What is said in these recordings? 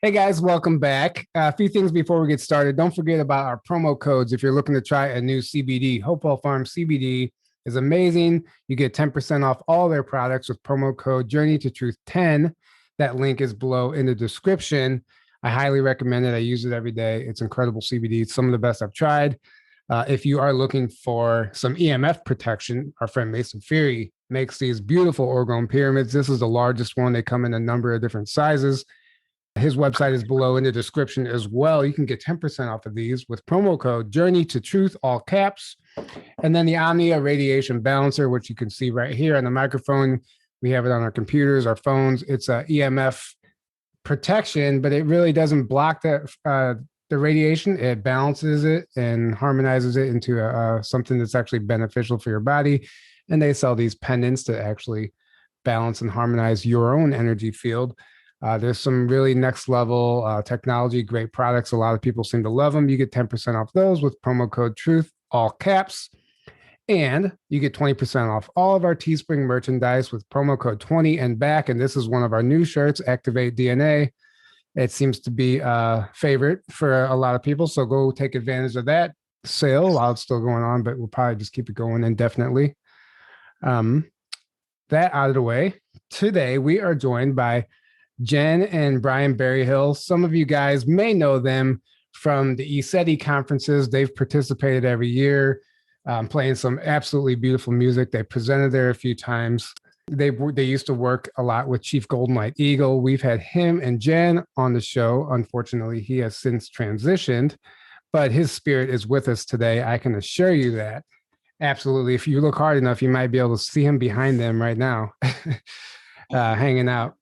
Hey guys, welcome back. A few things before we get started. Don't forget about our promo codes. If you're looking to try a new CBD, Hopewell Farm CBD is amazing. You get 10% off all their products with promo code Journey to Truth 10. That link is below in the description. I highly recommend it. I use it every day. It's incredible CBD. It's some of the best I've tried. If you are looking for some EMF protection, our friend Mason Fury makes these beautiful orgone pyramids. This is the largest one. They come in a number of different sizes. His website is below in the description as well. You can get 10% off of these with promo code Journey to Truth, all caps. And then the Omnia Radiation Balancer, which you can see right here on the microphone. We have it on our computers, our phones. It's a EMF protection, but it really doesn't block the radiation. It balances it and harmonizes it into something that's actually beneficial for your body. And they sell these pendants to actually balance and harmonize your own energy field. There's some really next level technology, great products. A lot of people seem to love them. You get 10% off those with promo code Truth, all caps. And you get 20% off all of our Teespring merchandise with promo code 20 and back. And this is one of our new shirts, Activate DNA. It seems to be a favorite for a lot of people. So go take advantage of that sale while it's still going on, but we'll probably just keep it going indefinitely. That out of the way, today we are joined by Jen and Brian Berryhill. Some of you guys may know them from the ESETI conferences. They've participated every year, playing some absolutely beautiful music. They presented there a few times. They used to work a lot with Chief Golden White Eagle. We've had him and Jen on the show. Unfortunately, he has since transitioned, but his spirit is with us today. I can assure you that. Absolutely. If you look hard enough, you might be able to see him behind them right now, hanging out.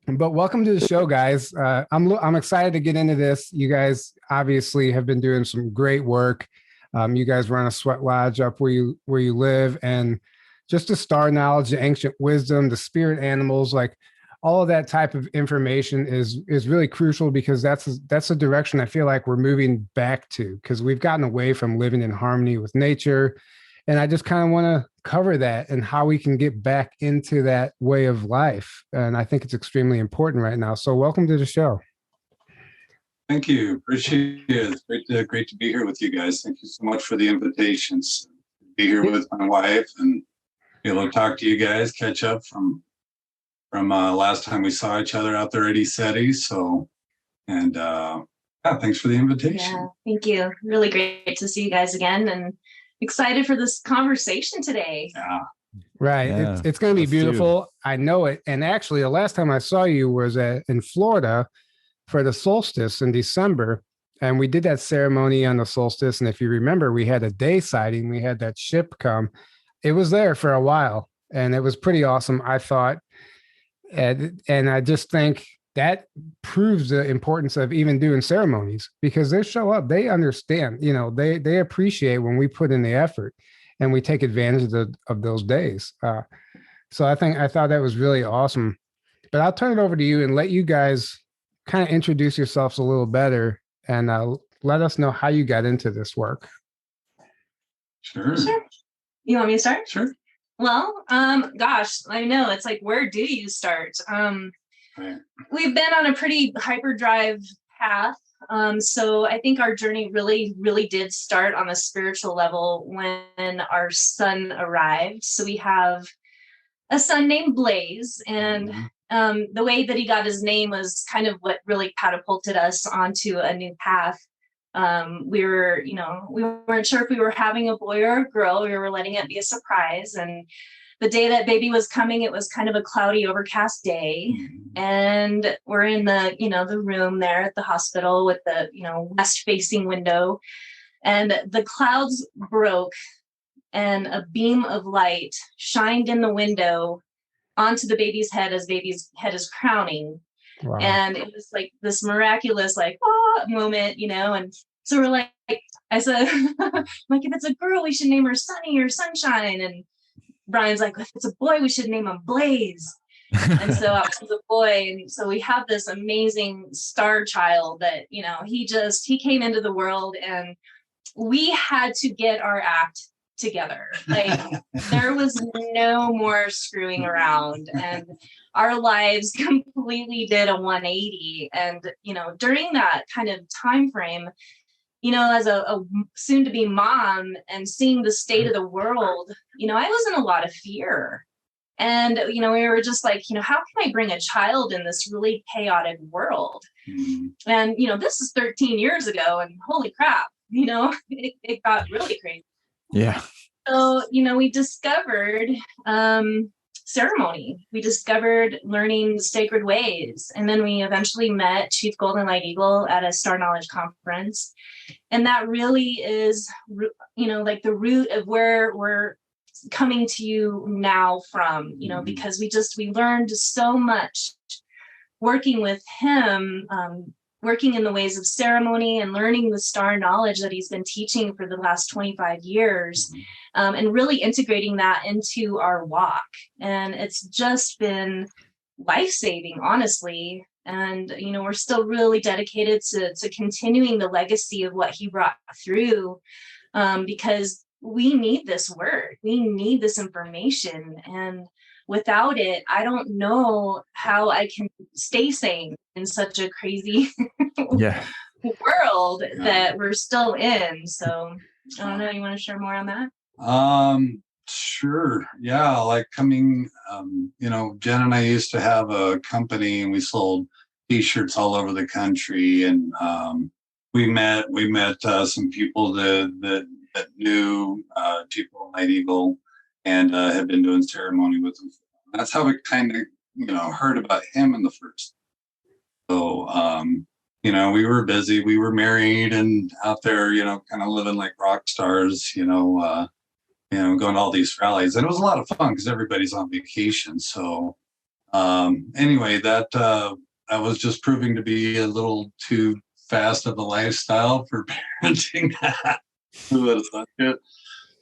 But welcome to the show, guys. I'm excited to get into this. You guys obviously have been doing some great work. You guys run a sweat lodge up where you live, and just the star knowledge, the ancient wisdom, the spirit animals, like all of that type of information is really crucial, because that's the direction I feel like we're moving back to, because we've gotten away from living in harmony with nature. And I just kind of want to cover that and how we can get back into that way of life. And I think it's extremely important right now. So welcome to the show. Thank you. Appreciate it. It's great to be here with you guys. Thank you so much for the invitations. Be here with my wife and be able to talk to you guys, catch up from last time we saw each other out there at ESETI. So, and yeah, thanks for the invitation. Yeah, thank you. Really great to see you guys again, and excited for this conversation today. Yeah. Right. Yeah, it's going to be beautiful. I know it. And actually, the last time I saw you was in Florida for the solstice in December. And we did that ceremony on the solstice. And if you remember, we had a day sighting. We had that ship come. It was there for a while, and it was pretty awesome, I thought. And I just think that proves the importance of even doing ceremonies, because they show up, they understand, they appreciate when we put in the effort and we take advantage of those days. So I thought that was really awesome. But I'll turn it over to you and let you guys kind of introduce yourselves a little better, and let us know how you got into this work. Sure. You want me to start? Sure. Well, gosh, I know it's like, where do you start? Right. We've been on a pretty hyperdrive path. So I think our journey really, really did start on a spiritual level when our son arrived. So we have a son named Blaze, and the way that he got his name was kind of what really catapulted us onto a new path. We weren't sure if we were having a boy or a girl. We were letting it be a surprise. And the day that baby was coming, it was kind of a cloudy, overcast day. And we're in the room there at the hospital with the, west facing window, and the clouds broke and a beam of light shined in the window onto the baby's head as baby's head is crowning. Wow. And it was like this miraculous, moment, and so we're like, I said, like, if it's a girl, we should name her Sunny or Sunshine. And Brian's like, if it's a boy, we should name him Blaze. And so I was a boy. And so we have this amazing star child that, he came into the world, and we had to get our act together. Like there was no more screwing around, and our lives completely did a 180. And, you know, during that kind of time frame, you know, as a soon to be mom and seeing the state of the world, you know, I was in a lot of fear. And, you know, we were just like, you know, how can I bring a child in this really chaotic world? And, you know, this is 13 years ago, and holy crap, you know, it got really crazy. Yeah. So, you know, we discovered ceremony. We discovered learning sacred ways. And then we eventually met Chief Golden Light Eagle at a Star Knowledge conference. And that really is, you know, like the root of where we're coming to you now from, you know, because we learned so much working with him, working in the ways of ceremony and learning the star knowledge that he's been teaching for the last 25 years, and really integrating that into our walk. And it's just been life-saving, honestly. And, you know, we're still really dedicated to continuing the legacy of what he brought through, because we need this work. We need this information. And without it, I don't know how I can stay sane in such a crazy world that we're still in. So I don't know. You want to share more on that? Sure. Yeah. Like coming, you know, Jen and I used to have a company, and we sold t-shirts all over the country. And we met some people that knew Chief Golden Light Eagle and had been doing ceremony with him. That's how we kind of, you know, heard about him in the first. So, you know, we were busy, we were married and out there, you know, kind of living like rock stars, you know, going to all these rallies. And it was a lot of fun because everybody's on vacation. So anyway, that was just proving to be a little too fast of a lifestyle for parenting. Who would have thought it?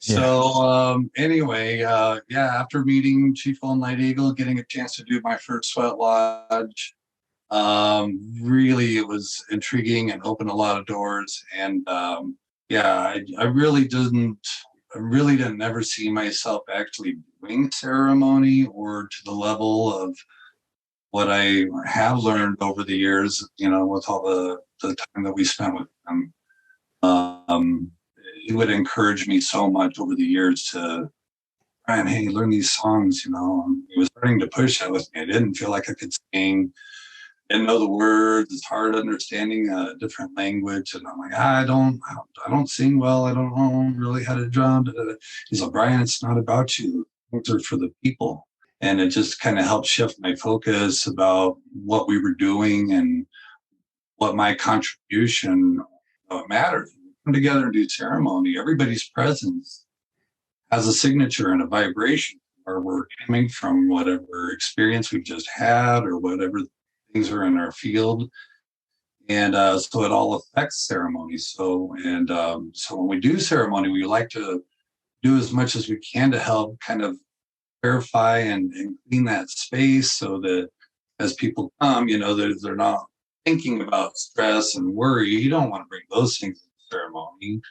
So anyway, after meeting Chief Golden Light Eagle, getting a chance to do my first sweat lodge, really it was intriguing and opened a lot of doors. And I really didn't ever see myself actually doing ceremony or to the level of what I have learned over the years, you know, with all the time that we spent with them. He would encourage me so much over the years to, Brian, hey, learn these songs, you know. He was starting to push that with me. I didn't feel like I could sing, didn't know the words. It's hard understanding a different language. And I'm like, I don't sing well. I don't know really how to drum. He's like, Brian, it's not about you. Things are for the people. And it just kind of helped shift my focus about what we were doing and what my contribution mattered. Come together and do ceremony. Everybody's presence has a signature and a vibration where we're coming from, whatever experience we've just had or whatever things are in our field. And so it all affects ceremony. So when we do ceremony, we like to do as much as we can to help kind of clarify and clean that space so that as people come, you know, they're not thinking about stress and worry. You don't want to bring those things to ceremony.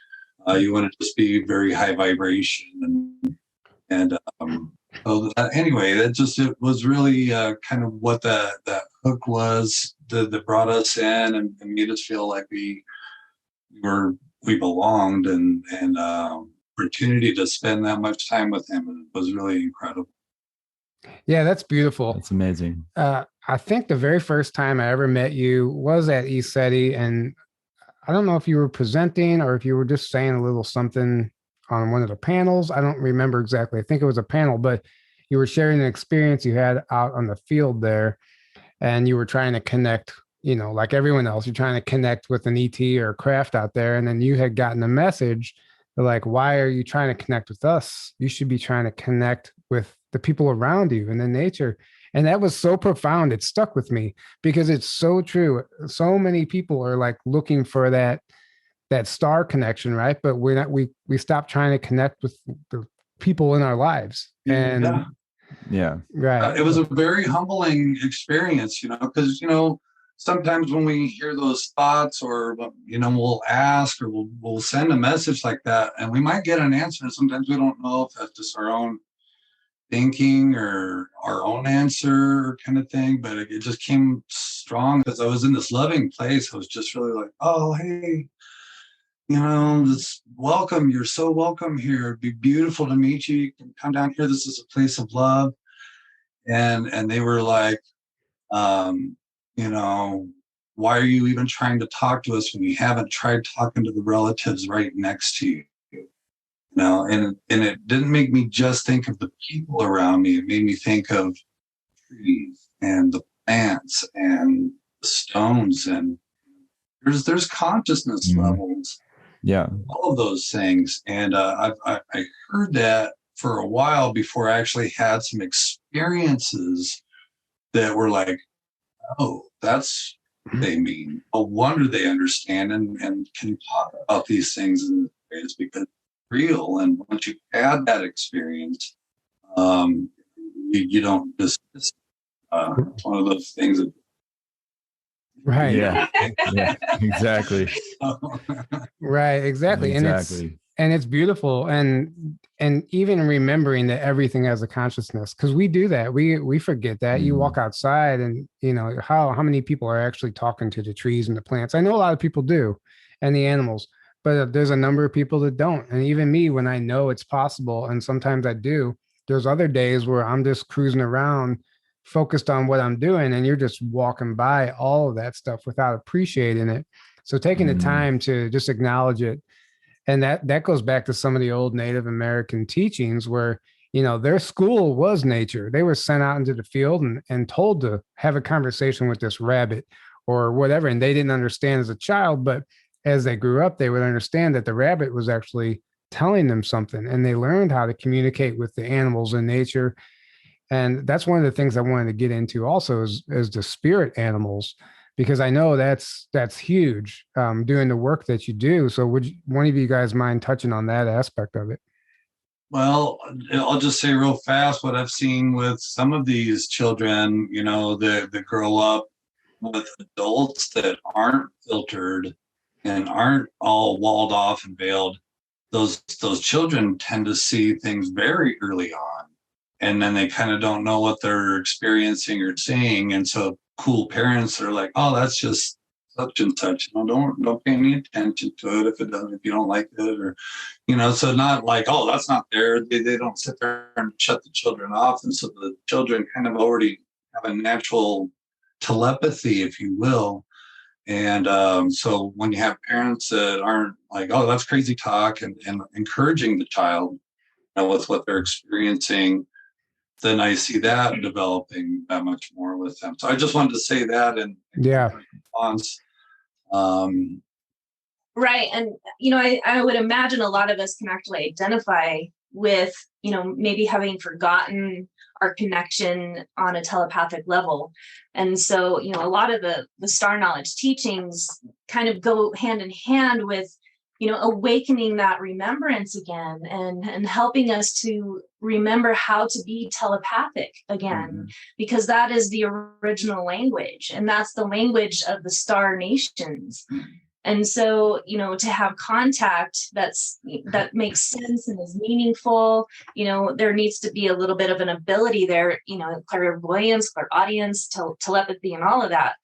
You want to just be very high vibration anyway, it was really kind of what that hook was that brought us in and made us feel like we belonged and opportunity to spend that much time with him. And it was really incredible. Yeah, that's beautiful. That's amazing. I think the very first time I ever met you was at ESETI, and I don't know if you were presenting or if you were just saying a little something on one of the panels. I don't remember exactly. I think it was a panel, but you were sharing an experience you had out on the field there, and you were trying to connect, you know, like everyone else, you're trying to connect with an ET or a craft out there. And then you had gotten a message like, why are you trying to connect with us? You should be trying to connect with the people around you and the nature. And that was so profound. It stuck with me because it's so true. So many people are like looking for that star connection, right? But we're not, we stopped trying to connect with the people in our lives. And yeah. Right. It was a very humbling experience, you know, because, you know, sometimes when we hear those thoughts, or we'll ask, or we'll send a message like that, and we might get an answer, and sometimes we don't know if that's just our own thinking or our own answer kind of thing, but it just came strong because I was in this loving place. I was just really like, oh, hey, this welcome. You're so welcome here. It'd be beautiful to meet you. You can come down here. This is a place of love. And they were like, why are you even trying to talk to us when you haven't tried talking to the relatives right next to you? And it didn't make me just think of the people around me. It made me think of trees and the plants and the stones, and there's consciousness levels. Yeah, all of those things. And I heard that for a while before I actually had some experiences that were like, oh, that's what they mean. No wonder they understand and can talk about these things in ways, because it's real. And once you had that experience, you don't dismiss it. It's one of those things that Right. Yeah, exactly. Right. Exactly. And it's beautiful. And even remembering that everything has a consciousness, because we do that. We forget that. You walk outside and, how many people are actually talking to the trees and the plants? I know a lot of people do, and the animals, but there's a number of people that don't. And even me, when I know it's possible, and sometimes I do, there's other days where I'm just cruising around focused on what I'm doing, and you're just walking by all of that stuff without appreciating it. So taking the time to just acknowledge it. And that goes back to some of the old Native American teachings where, their school was nature. They were sent out into the field and told to have a conversation with this rabbit or whatever. And they didn't understand as a child, but as they grew up, they would understand that the rabbit was actually telling them something, and they learned how to communicate with the animals in nature. And that's one of the things I wanted to get into also is the spirit animals, because I know that's huge, doing the work that you do. So would one of you guys mind touching on that aspect of it? Well, I'll just say real fast what I've seen with some of these children, that grow up with adults that aren't filtered and aren't all walled off and veiled. Those children tend to see things very early on, and then they kind of don't know what they're experiencing or seeing. And so cool parents are like, oh, that's just such and such. Don't pay any attention to it if you don't like it, or, so not like, oh, that's not there. They don't sit there and shut the children off. And so the children kind of already have a natural telepathy, if you will. And so when you have parents that aren't like, oh, that's crazy talk, and encouraging the child with what they're experiencing, then I see that developing that much more with them. So I just wanted to say that in response. Right. And, I would imagine a lot of us can actually identify with, maybe having forgotten our connection on a telepathic level. And so, a lot of the star knowledge teachings kind of go hand in hand with, awakening that remembrance again and helping us to remember how to be telepathic again, because that is the original language, and that's the language of the star nations. And so, to have contact that makes sense and is meaningful, there needs to be a little bit of an ability there, clairvoyance, clairaudience, telepathy, and all of that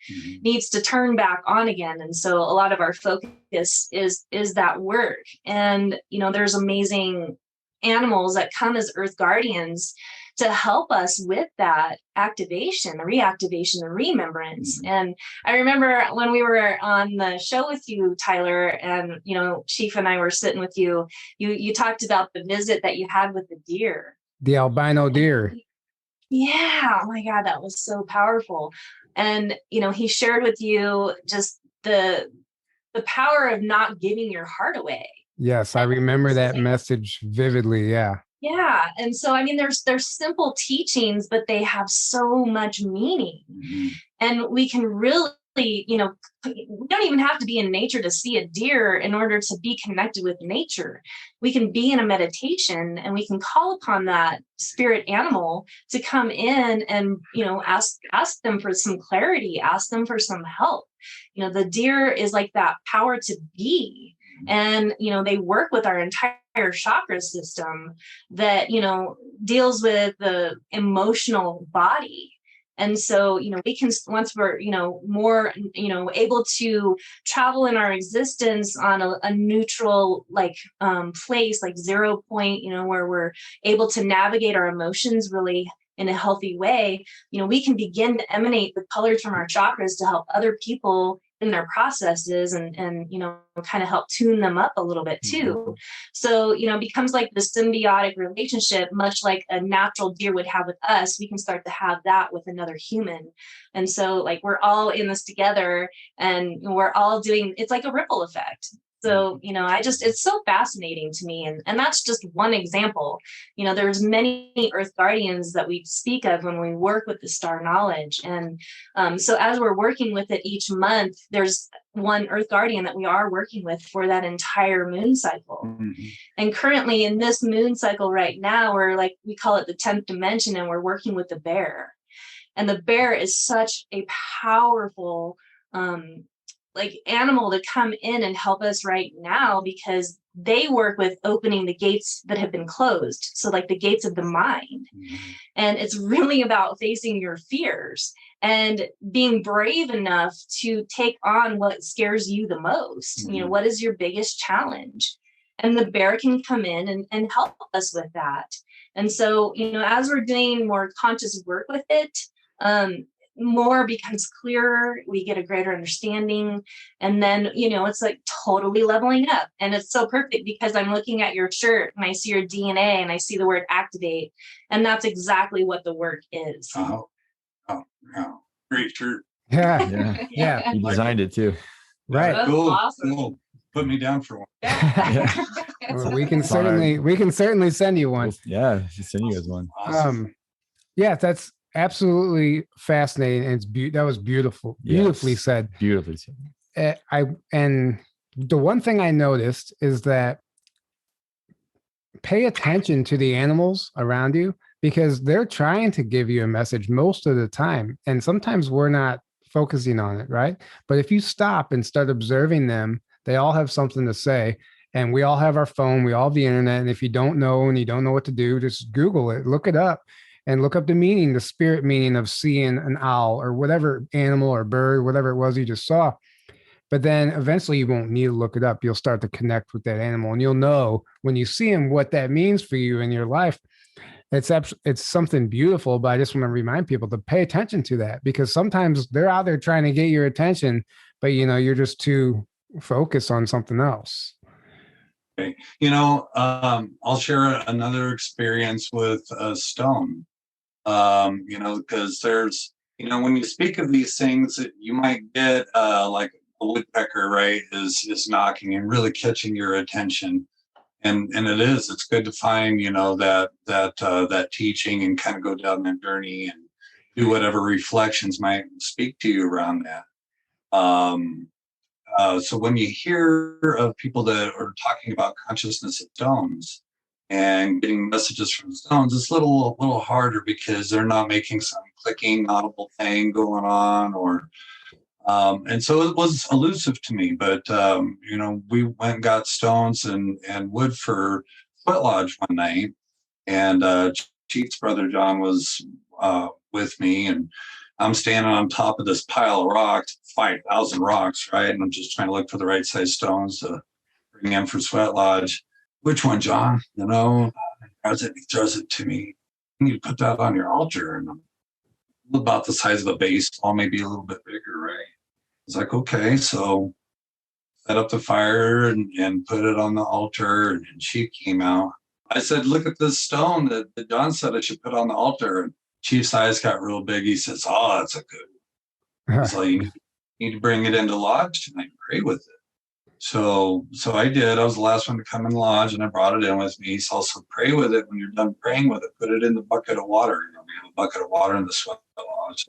needs to turn back on again. And so a lot of our focus is that work. And, there's amazing animals that come as earth guardians to help us with that activation, the reactivation, the remembrance. And I remember when we were on the show with you, Tyler, and, Chief and I were sitting with you, you talked about the visit that you had with the deer. The albino deer. Yeah. Oh my God, that was so powerful. And, he shared with you just the power of not giving your heart away. Yes, I remember that message vividly. Yeah. Yeah. And so, there's simple teachings, but they have so much meaning. And we can really you know, we don't even have to be in nature to see a deer in order to be connected with nature. We can be in a meditation and we can call upon that spirit animal to come in and, you know, ask them for some clarity, ask them for some help. You know, the deer is like that power to be. And, you know, they work with our entire chakra system that, you know, deals with the emotional body. And so, you know, we can, once we're, you know, more, you know, able to travel in our existence on a neutral, like, place, like 0 point, you know, where we're able to navigate our emotions really in a healthy way, you know, we can begin to emanate the colors from our chakras to help other people in their processes and, you know, kind of help tune them up a little bit too. So, you know, it becomes like the symbiotic relationship, much like a natural deer would have with us. We can start to have that with another human. And so like, we're all in this together and we're all doing, it's like a ripple effect. So, you know, it's so fascinating to me. And that's just one example. You know, there's many earth guardians that we speak of when we work with the star knowledge. And so as we're working with it each month, there's one earth guardian that we are working with for that entire moon cycle. And currently in this moon cycle right now, we're like, we call it the 10th dimension, and we're working with the bear. And the bear is such a powerful, like animal to come in and help us right now, because they work with opening the gates that have been closed. So like the gates of the mind. And it's really about facing your fears and being brave enough to take on what scares you the most. You know, what is your biggest challenge? And the bear can come in and help us with that. And so, you know, as we're doing more conscious work with it, more becomes clearer, we get a greater understanding, and then, you know, it's like totally leveling up. And it's so perfect because I'm looking at your shirt and I see your DNA and I see the word activate, and that's exactly what the work is. Oh, great shirt. Yeah. You designed it too. Right. That's Cool. awesome. Cool. Put me down for one. Well, we can certainly send you one. Yeah, she send you guys one. Awesome. Yeah, that's absolutely fascinating, and that was beautifully said. Beautifully said. And the one thing I noticed is that pay attention to the animals around you, because they're trying to give you a message most of the time, and sometimes we're not focusing on it, right? But if you stop and start observing them, they all have something to say. And we all have our phone, we all have the internet, and if you don't know and you don't know what to do, just Google it, look it up. And look up the meaning, the spirit meaning of seeing an owl or whatever animal or bird, whatever it was you just saw. But then eventually you won't need to look it up. You'll start to connect with that animal, and you'll know when you see him what that means for you in your life. It's something beautiful, but I just want to remind people to pay attention to that, because sometimes they're out there trying to get your attention, but you know, you're just too focused on something else. Okay. You know, I'll share another experience with a stone. You know, because there's, you know, when you speak of these things, you might get like a woodpecker, right, is knocking and really catching your attention. And it's good to find, you know, that teaching and kind of go down that journey and do whatever reflections might speak to you around that. So when you hear of people that are talking about consciousness of stones and getting messages from stones, it's a little harder because they're not making some clicking audible thing going on, or and so it was elusive to me. But you know, we went and got stones and wood for Sweat Lodge one night, and Chief's brother John was with me, and I'm standing on top of this pile of rocks, 5,000 rocks, right? And I'm just trying to look for the right size stones to bring in for Sweat Lodge. Which one, John? You know, he throws it to me. You need to put that on your altar. And I'm about the size of a baseball, maybe a little bit bigger, right? It's like, okay, so set up the fire and put it on the altar. And she came out. I said, look at this stone that John said I should put on the altar. And Chief's eyes got real big. He says, oh, that's a good one. So you need to bring it into lodge tonight, pray with it. So I did. I was the last one to come in lodge, and I brought it in with me. He said, also pray with it. When you're done praying with it, put it in the bucket of water. You know, we have a bucket of water in the Sweat Lodge.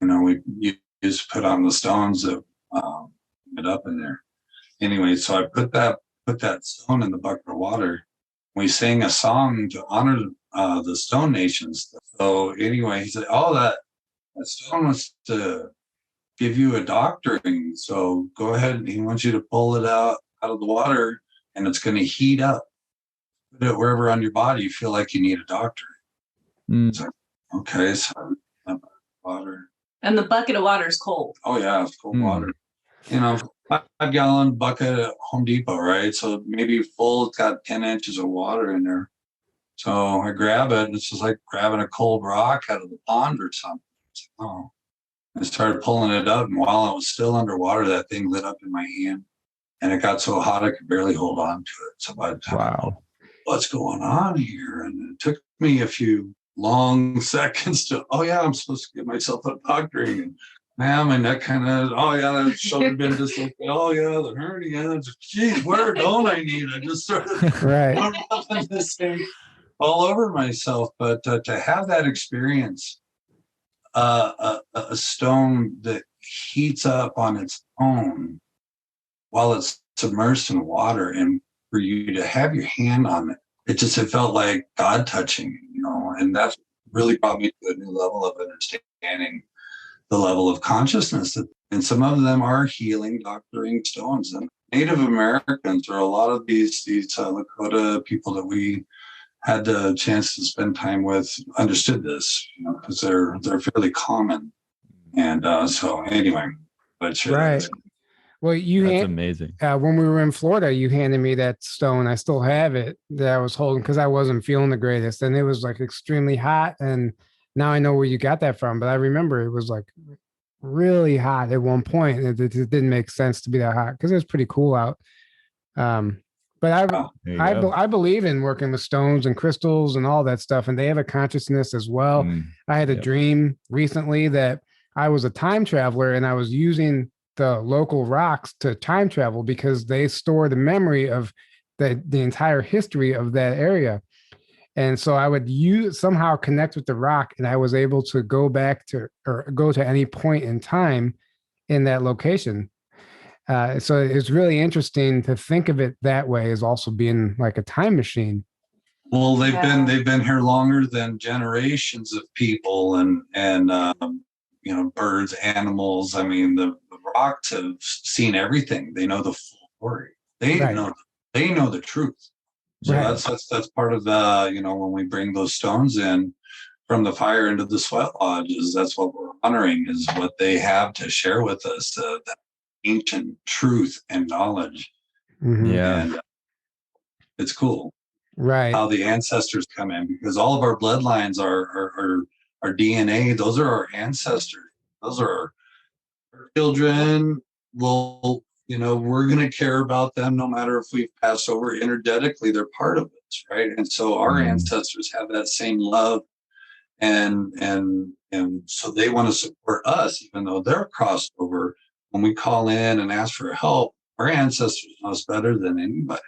You know, you used to put on the stones that it up in there. Anyway, so I put that stone in the bucket of water. We sang a song to honor the Stone Nations. So anyway, he said, "Oh, that stone was to give you a doctoring. So go ahead, and he wants you to pull it out of the water, and it's going to heat up. Put it wherever on your body you feel like you need a doctor." So, okay, so water. And the bucket of water is cold. Oh yeah, it's cold water. 5-gallon bucket at Home Depot, right? So maybe full, it's got 10 inches of water in there. So I grab it, and it's just like grabbing a cold rock out of the pond or something. Oh, I started pulling it up, and while I was still underwater, that thing lit up in my hand, and it got so hot I could barely hold on to it. So by the time, what's going on here? And it took me a few long seconds to, oh yeah, I'm supposed to give myself a doctoring. And man, my neck kind of, oh yeah, that shoulder been dislocated. Oh yeah, the hernia. Geez, where don't I need? I just started right. this thing all over myself. But to have that experience, a stone that heats up on its own while it's submersed in water, and for you to have your hand on it, it felt like God touching, and that's really brought me to a new level of understanding the level of consciousness and some of them are healing, doctoring stones. And Native Americans, or a lot of these Lakota people that we had the chance to spend time with, understood this, because they're fairly common. And so anyway, but sure, right. Well, that's amazing. When we were in Florida, you handed me that stone. I still have it that I was holding because I wasn't feeling the greatest, and it was like extremely hot. And now I know where you got that from, but I remember it was like really hot at one point. It didn't make sense to be that hot because it was pretty cool out. But I believe in working with stones and crystals and all that stuff, and they have a consciousness as well. I had a dream recently that I was a time traveler, and I was using the local rocks to time travel because they store the memory of the entire history of that area. And so I would somehow connect with the rock, and I was able to go back to, or go to any point in time in that location. So it's really interesting to think of it that way, as also being like a time machine. Well, they've been here longer than generations of people and birds, animals. I mean, the rocks have seen everything. They know the full story. They know the truth. So that's part of the, when we bring those stones in from the fire into the sweat lodges, that's what we're honoring, is what they have to share with us, that ancient truth and knowledge. Yeah. And it's cool. Right. How the ancestors come in, because all of our bloodlines are DNA. Those are our ancestors. Those are our children. Well, we're going to care about them no matter if we've passed over. Energetically, they're part of us, right? And so our ancestors have that same love, and so they want to support us, even though they're crossed over. When we call in and ask for help, our ancestors know us better than anybody,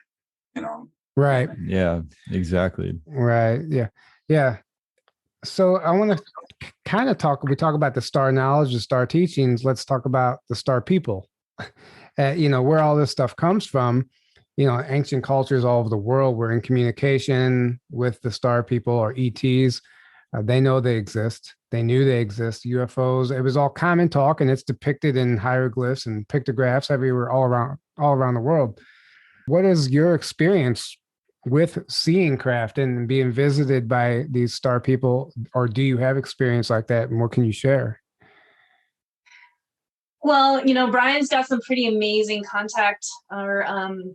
Right. Yeah, exactly. Right. Yeah. Yeah. So I want to kind of we talk about the star knowledge, the star teachings. Let's talk about the star people. Where all this stuff comes from. Ancient cultures all over the world were in communication with the star people, or ETs. They know they exist. They knew they exist. UFOs. It was all common talk, and it's depicted in hieroglyphs and pictographs everywhere, all around the world. What is your experience with seeing craft and being visited by these star people, or do you have experience like that, and what can you share? Well, Brian's got some pretty amazing contact or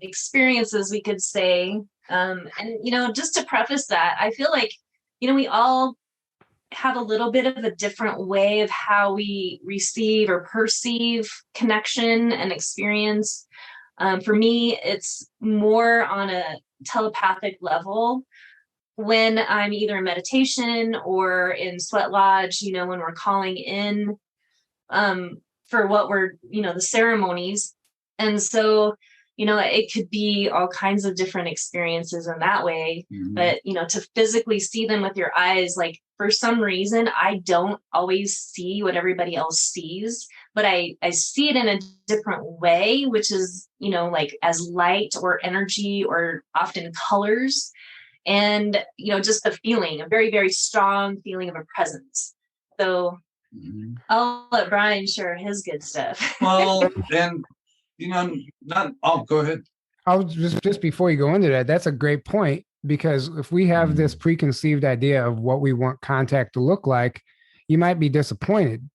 experiences, we could say. And just to preface that, I feel like, we all have a little bit of a different way of how we receive or perceive connection and experience. For me, it's more on a telepathic level when I'm either in meditation or in sweat lodge, when we're calling in for what we're, the ceremonies. And so it could be all kinds of different experiences in that way. But, to physically see them with your eyes, like for some reason, I don't always see what everybody else sees, but I see it in a different way, which is, like as light or energy or often colors. And, just the feeling, a very, very strong feeling of a presence. So I'll let Brian share his good stuff. Well, and go ahead. I was just before you go into that, that's a great point, because if we have this preconceived idea of what we want contact to look like, you might be disappointed.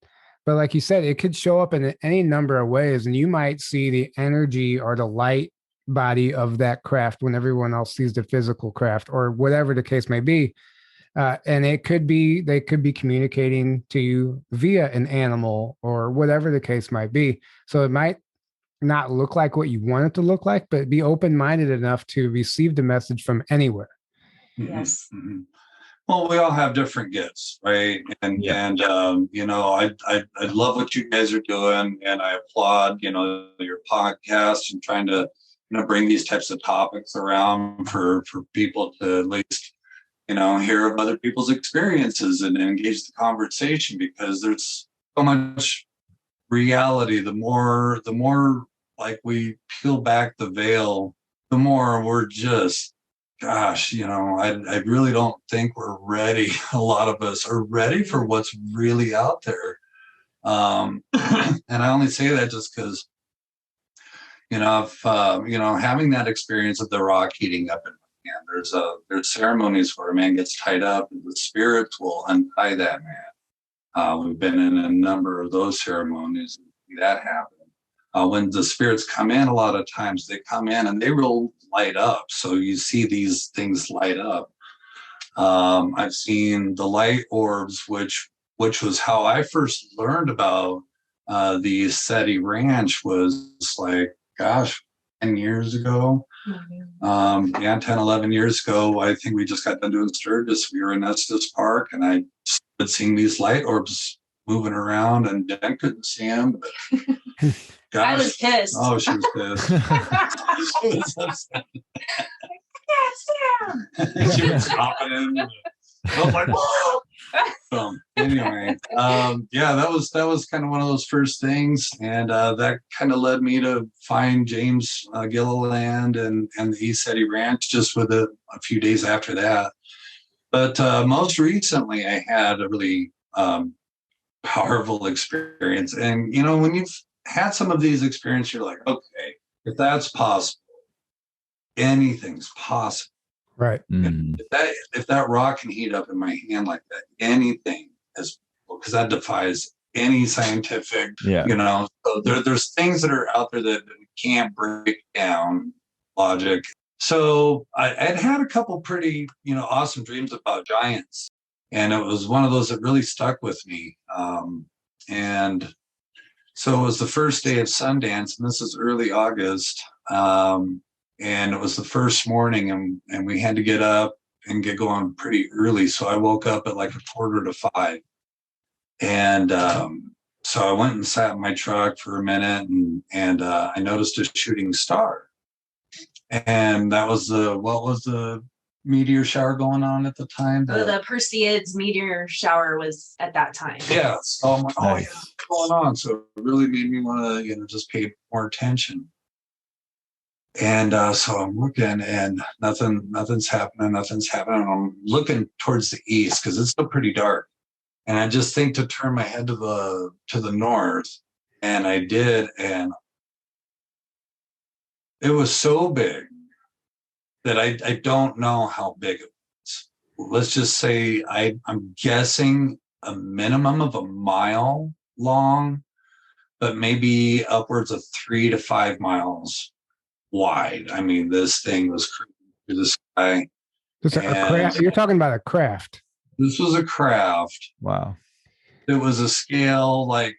But like you said, it could show up in any number of ways, and you might see the energy or the light body of that craft when everyone else sees the physical craft, or whatever the case may be. And they could be communicating to you via an animal or whatever the case might be. So it might not look like what you want it to look like, but be open-minded enough to receive the message from anywhere. Yes. Well, we all have different gifts, right? And I love what you guys are doing, and I applaud your podcast and trying to bring these types of topics around for people to at least hear of other people's experiences and engage the conversation, because there's so much reality. The more like we peel back the veil, the more we're just, gosh, I really don't think we're ready. A lot of us are ready for what's really out there. And I only say that just because, if having that experience of the rock heating up in my hand, there's ceremonies where a man gets tied up and the spirits will untie that man. We've been in a number of those ceremonies that happen. When the spirits come in, a lot of times they come in and they will light up. So you see these things light up. I've seen the light orbs, which was how I first learned about the SETI Ranch, was like, gosh, 10 years ago. 10, 11 years ago. I think we just got done doing Sturgis. We were in Estes Park, and I started seeing these light orbs moving around, and Jen couldn't see them. But gosh, I was pissed. Oh, she was pissed. She was upset. She was dropping in. I was like, whoa. So anyway, that was kind of one of those first things, and that kind of led me to find James Gilliland and the East SETI Ranch just with a few days after that. But most recently, I had a really powerful experience, and when you've had some of these experiences, you're like, okay, if that's possible, anything's possible. Right. If that rock can heat up in my hand like that, anything is, because that defies any scientific, so there's things that are out there that we can't break down logic. So I'd had a couple pretty, awesome dreams about giants. And it was one of those that really stuck with me. And so it was the first day of Sundance, and this is early August. And it was the first morning, and we had to get up and get going pretty early. So I woke up at like 4:45. And so I went and sat in my truck for a minute, and I noticed a shooting star. And that was what was the meteor shower going on at the time? The Perseids meteor shower was at that time. Yeah. So I'm like, nice. What's going on? So it really made me want to, just pay more attention. And so I'm looking, and nothing's happening. I'm looking towards the east because it's still pretty dark. And I just think to turn my head to the north. And I did. And it was so big that I don't know how big it was. Let's just say I'm guessing a minimum of a mile long, but maybe upwards of 3 to 5 miles wide. I mean, this thing was cruising through the sky. You're talking about a craft. This was a craft. Wow. It was a scale, my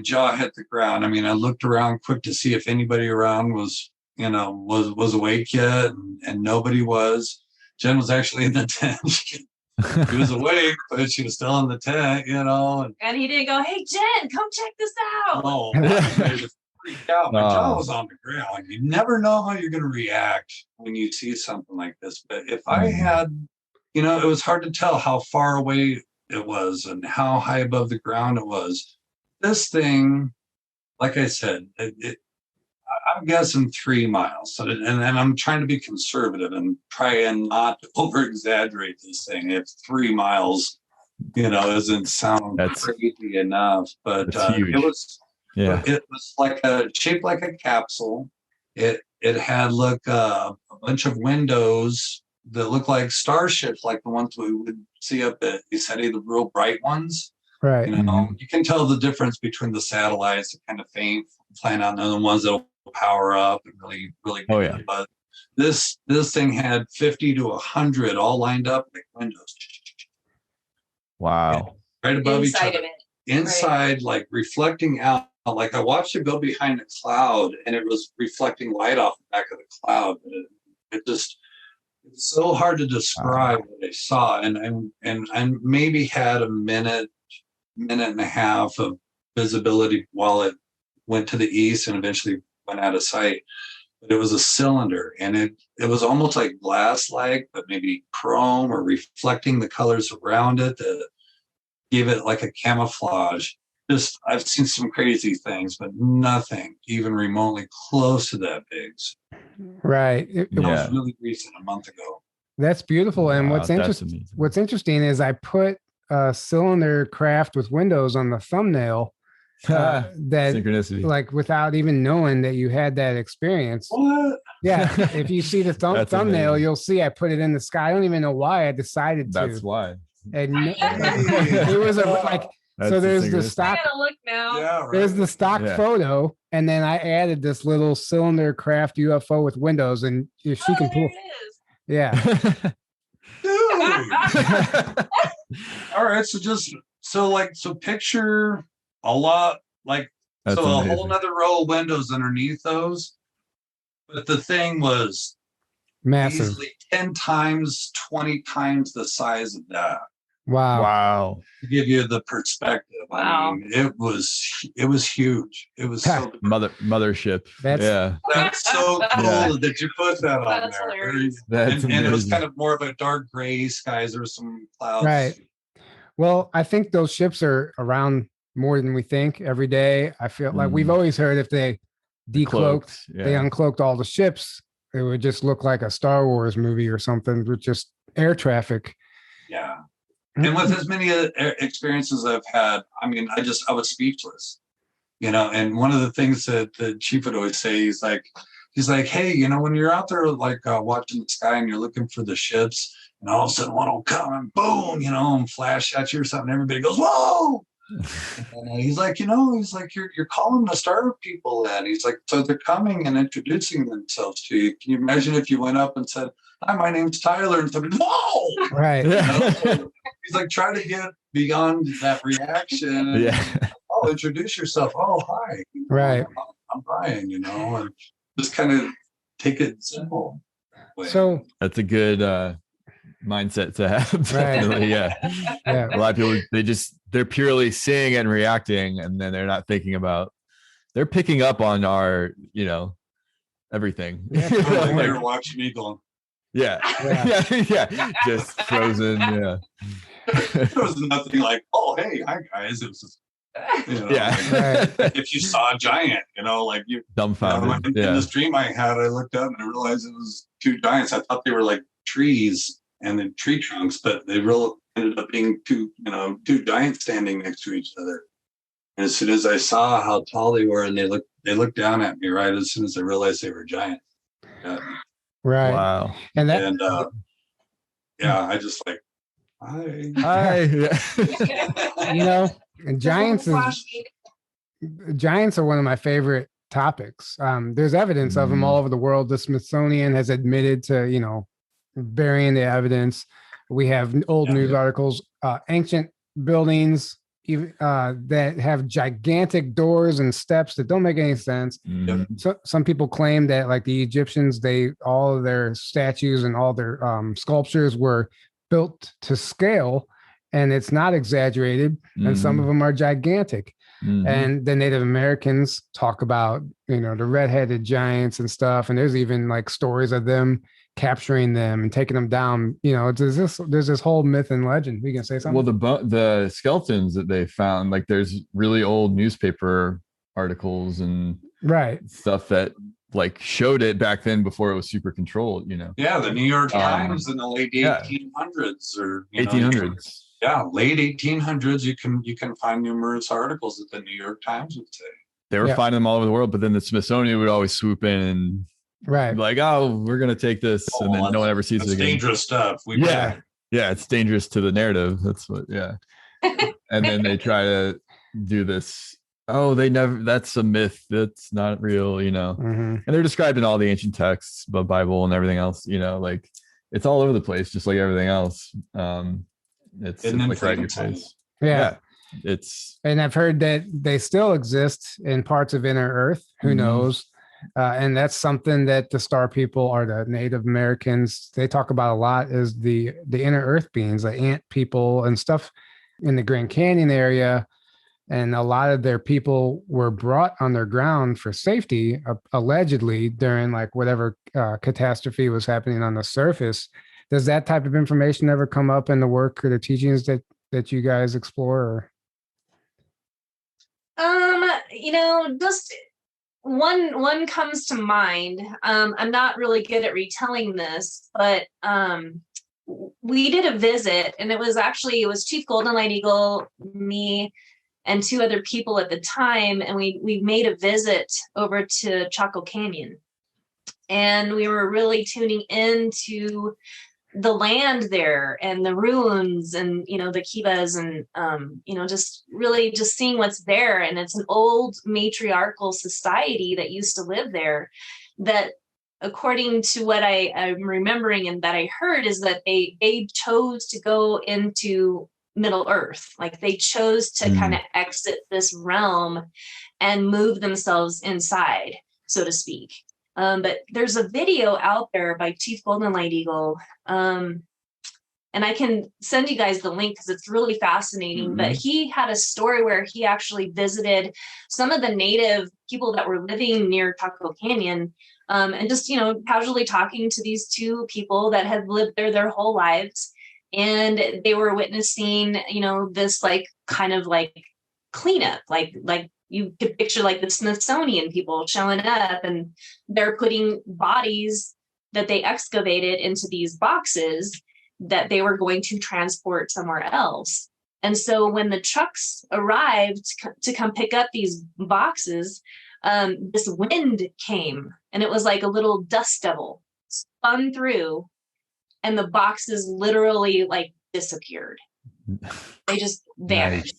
jaw hit the ground. I mean, I looked around quick to see if anybody around was awake yet, and nobody was. Jen was actually in the tent. She was awake, but she was still in the tent, And he didn't go, "Hey, Jen, come check this out." Oh, freaked out. My jaw was on the ground. You never know how you're going to react when you see something like this. But if I had, it was hard to tell how far away it was and how high above the ground it was. This thing, like I said, I'm guessing 3 miles. So, and I'm trying to be conservative and try and not over exaggerate this thing. If 3 miles, doesn't sound crazy enough, but it was shaped like a capsule. It had a bunch of windows that looked like starships, like the ones we would see up at Yosemite, the real bright ones. Right. You can tell the difference between the satellites that kind of faint, flying out, and the ones that'll power up and really, really. Oh yeah. But this thing had 50 to 100 all lined up like windows. Wow. Right above Inside each other. of it. Inside, like reflecting out. Like I watched it go behind a cloud, and it was reflecting light off the back of the cloud. It's so hard to describe what I saw, and I maybe had a minute and a half of visibility while it went to the east and eventually went out of sight. But it was a cylinder, and it was almost like glass-like, but maybe chrome or reflecting the colors around it that gave it like a camouflage. Just, I've seen some crazy things, but nothing even remotely close to that big. Right. It was really recent, a month ago. That's beautiful. And Wow, what's interesting is I put a cylinder craft with windows on the thumbnail that synchronicity, like without even knowing that you had that experience. What? Yeah. If you see the thumbnail, you'll see I put it in the sky. I don't even know why I decided to. That's why. And it was so there's the stock. I gotta look now. Yeah, right. There's the stock photo, and then I added this little cylinder craft UFO with windows, and if she can pull, yeah. All right, so picture a lot like That's a amazing. whole nother row of windows underneath those, but the thing was Massive. easily 10 times, 20 times the size of that. Wow. To give you the perspective. Wow. I mean, it was huge. It was so mothership. That's so cool that you put that on That's there. hilarious. And it was kind of more of a dark gray skies. There was some clouds. right. Well, I think those ships are around more than we think every day. I feel like we've always heard if they decloaked, they uncloaked all the ships, it would just look like a Star Wars movie or something with just air traffic. Yeah. And with as many experiences I've had, I mean, I was speechless, and one of the things that the chief would always say, he's like, hey, when you're out there, like watching the sky and you're looking for the ships and all of a sudden one will come and boom, and flash at you or something. Everybody goes, whoa. And he's like, you're calling the star people in. He's like, so they're coming and introducing themselves to you. Can you imagine if you went up and said, hi, my name's Tyler, and somebody, whoa! Right. He's like, try to get beyond that reaction. And, introduce yourself. Oh, hi. Right. I'm Brian, and just kind of take it simple. So that's a good mindset to have. Right. Definitely, yeah. A lot of people, they're purely seeing and reacting, and then they're not thinking about, they're picking up on our, everything. You're watching me going, yeah. Just frozen. Yeah. It was nothing like, oh, hey, hi guys. It was just, if you saw a giant, like you dumbfounded. In this dream I had, I looked up and I realized it was two giants. I thought they were like trees and then tree trunks, but they really ended up being two giants standing next to each other. And as soon as I saw how tall they were, and they looked down at me right as soon as I realized they were giants. Right. Wow. And I just like, hi. And giants are one of my favorite topics. There's evidence of them all over the world. The Smithsonian has admitted to, burying the evidence. We have old news articles, ancient buildings that have gigantic doors and steps that don't make any sense. So some people claim that, like the Egyptians, all of their statues and all their sculptures were built to scale, and it's not exaggerated. And some of them are gigantic. And the Native Americans talk about, the red-headed giants and stuff. And there's even like stories of them capturing them and taking them down. There's this whole myth and legend. We can say something. Well, the skeletons that they found, like there's really old newspaper articles and stuff that like showed it back then before it was super controlled, Yeah, the New York Times in the late 1800s or 1800s. Late 1800s. You can find numerous articles that the New York Times would say. They were finding them all over the world, but then the Smithsonian would always swoop in and be like, "Oh, we're gonna take this," and then no one ever sees it again. Dangerous stuff. Yeah, it's dangerous to the narrative. That's what. Yeah, and then they try to do this. Oh, that's a myth. That's not real, And they're described in all the ancient texts, the Bible and everything else, like it's all over the place, just like everything else. It's like right in your face. Yeah. And I've heard that they still exist in parts of inner Earth. Who knows? And that's something that the Star people or the Native Americans, they talk about a lot, is the inner Earth beings, the ant people and stuff in the Grand Canyon area. And a lot of their people were brought underground for safety, allegedly, during like whatever catastrophe was happening on the surface. Does that type of information ever come up in the work or the teachings that you guys explore? Just one comes to mind. I'm not really good at retelling this, but we did a visit, and it was Chief Golden Light Eagle, me, and two other people at the time, and we made a visit over to Chaco Canyon, and we were really tuning into the land there and the ruins and the kivas and just really just seeing what's there. And it's an old matriarchal society that used to live there, that according to what I'm remembering and that I heard, is that they chose to go into Middle Earth. Like they chose to kind of exit this realm and move themselves inside, so to speak. But there's a video out there by Chief Golden Light Eagle. And I can send you guys the link because it's really fascinating. But he had a story where he actually visited some of the native people that were living near Chaco Canyon, and just, casually talking to these two people that had lived there their whole lives. And they were witnessing, this like kind of like cleanup, like you could picture like the Smithsonian people showing up, and they're putting bodies that they excavated into these boxes that they were going to transport somewhere else. And so when the trucks arrived to come pick up these boxes, this wind came, and it was like a little dust devil spun through, and the boxes literally like disappeared. They just vanished.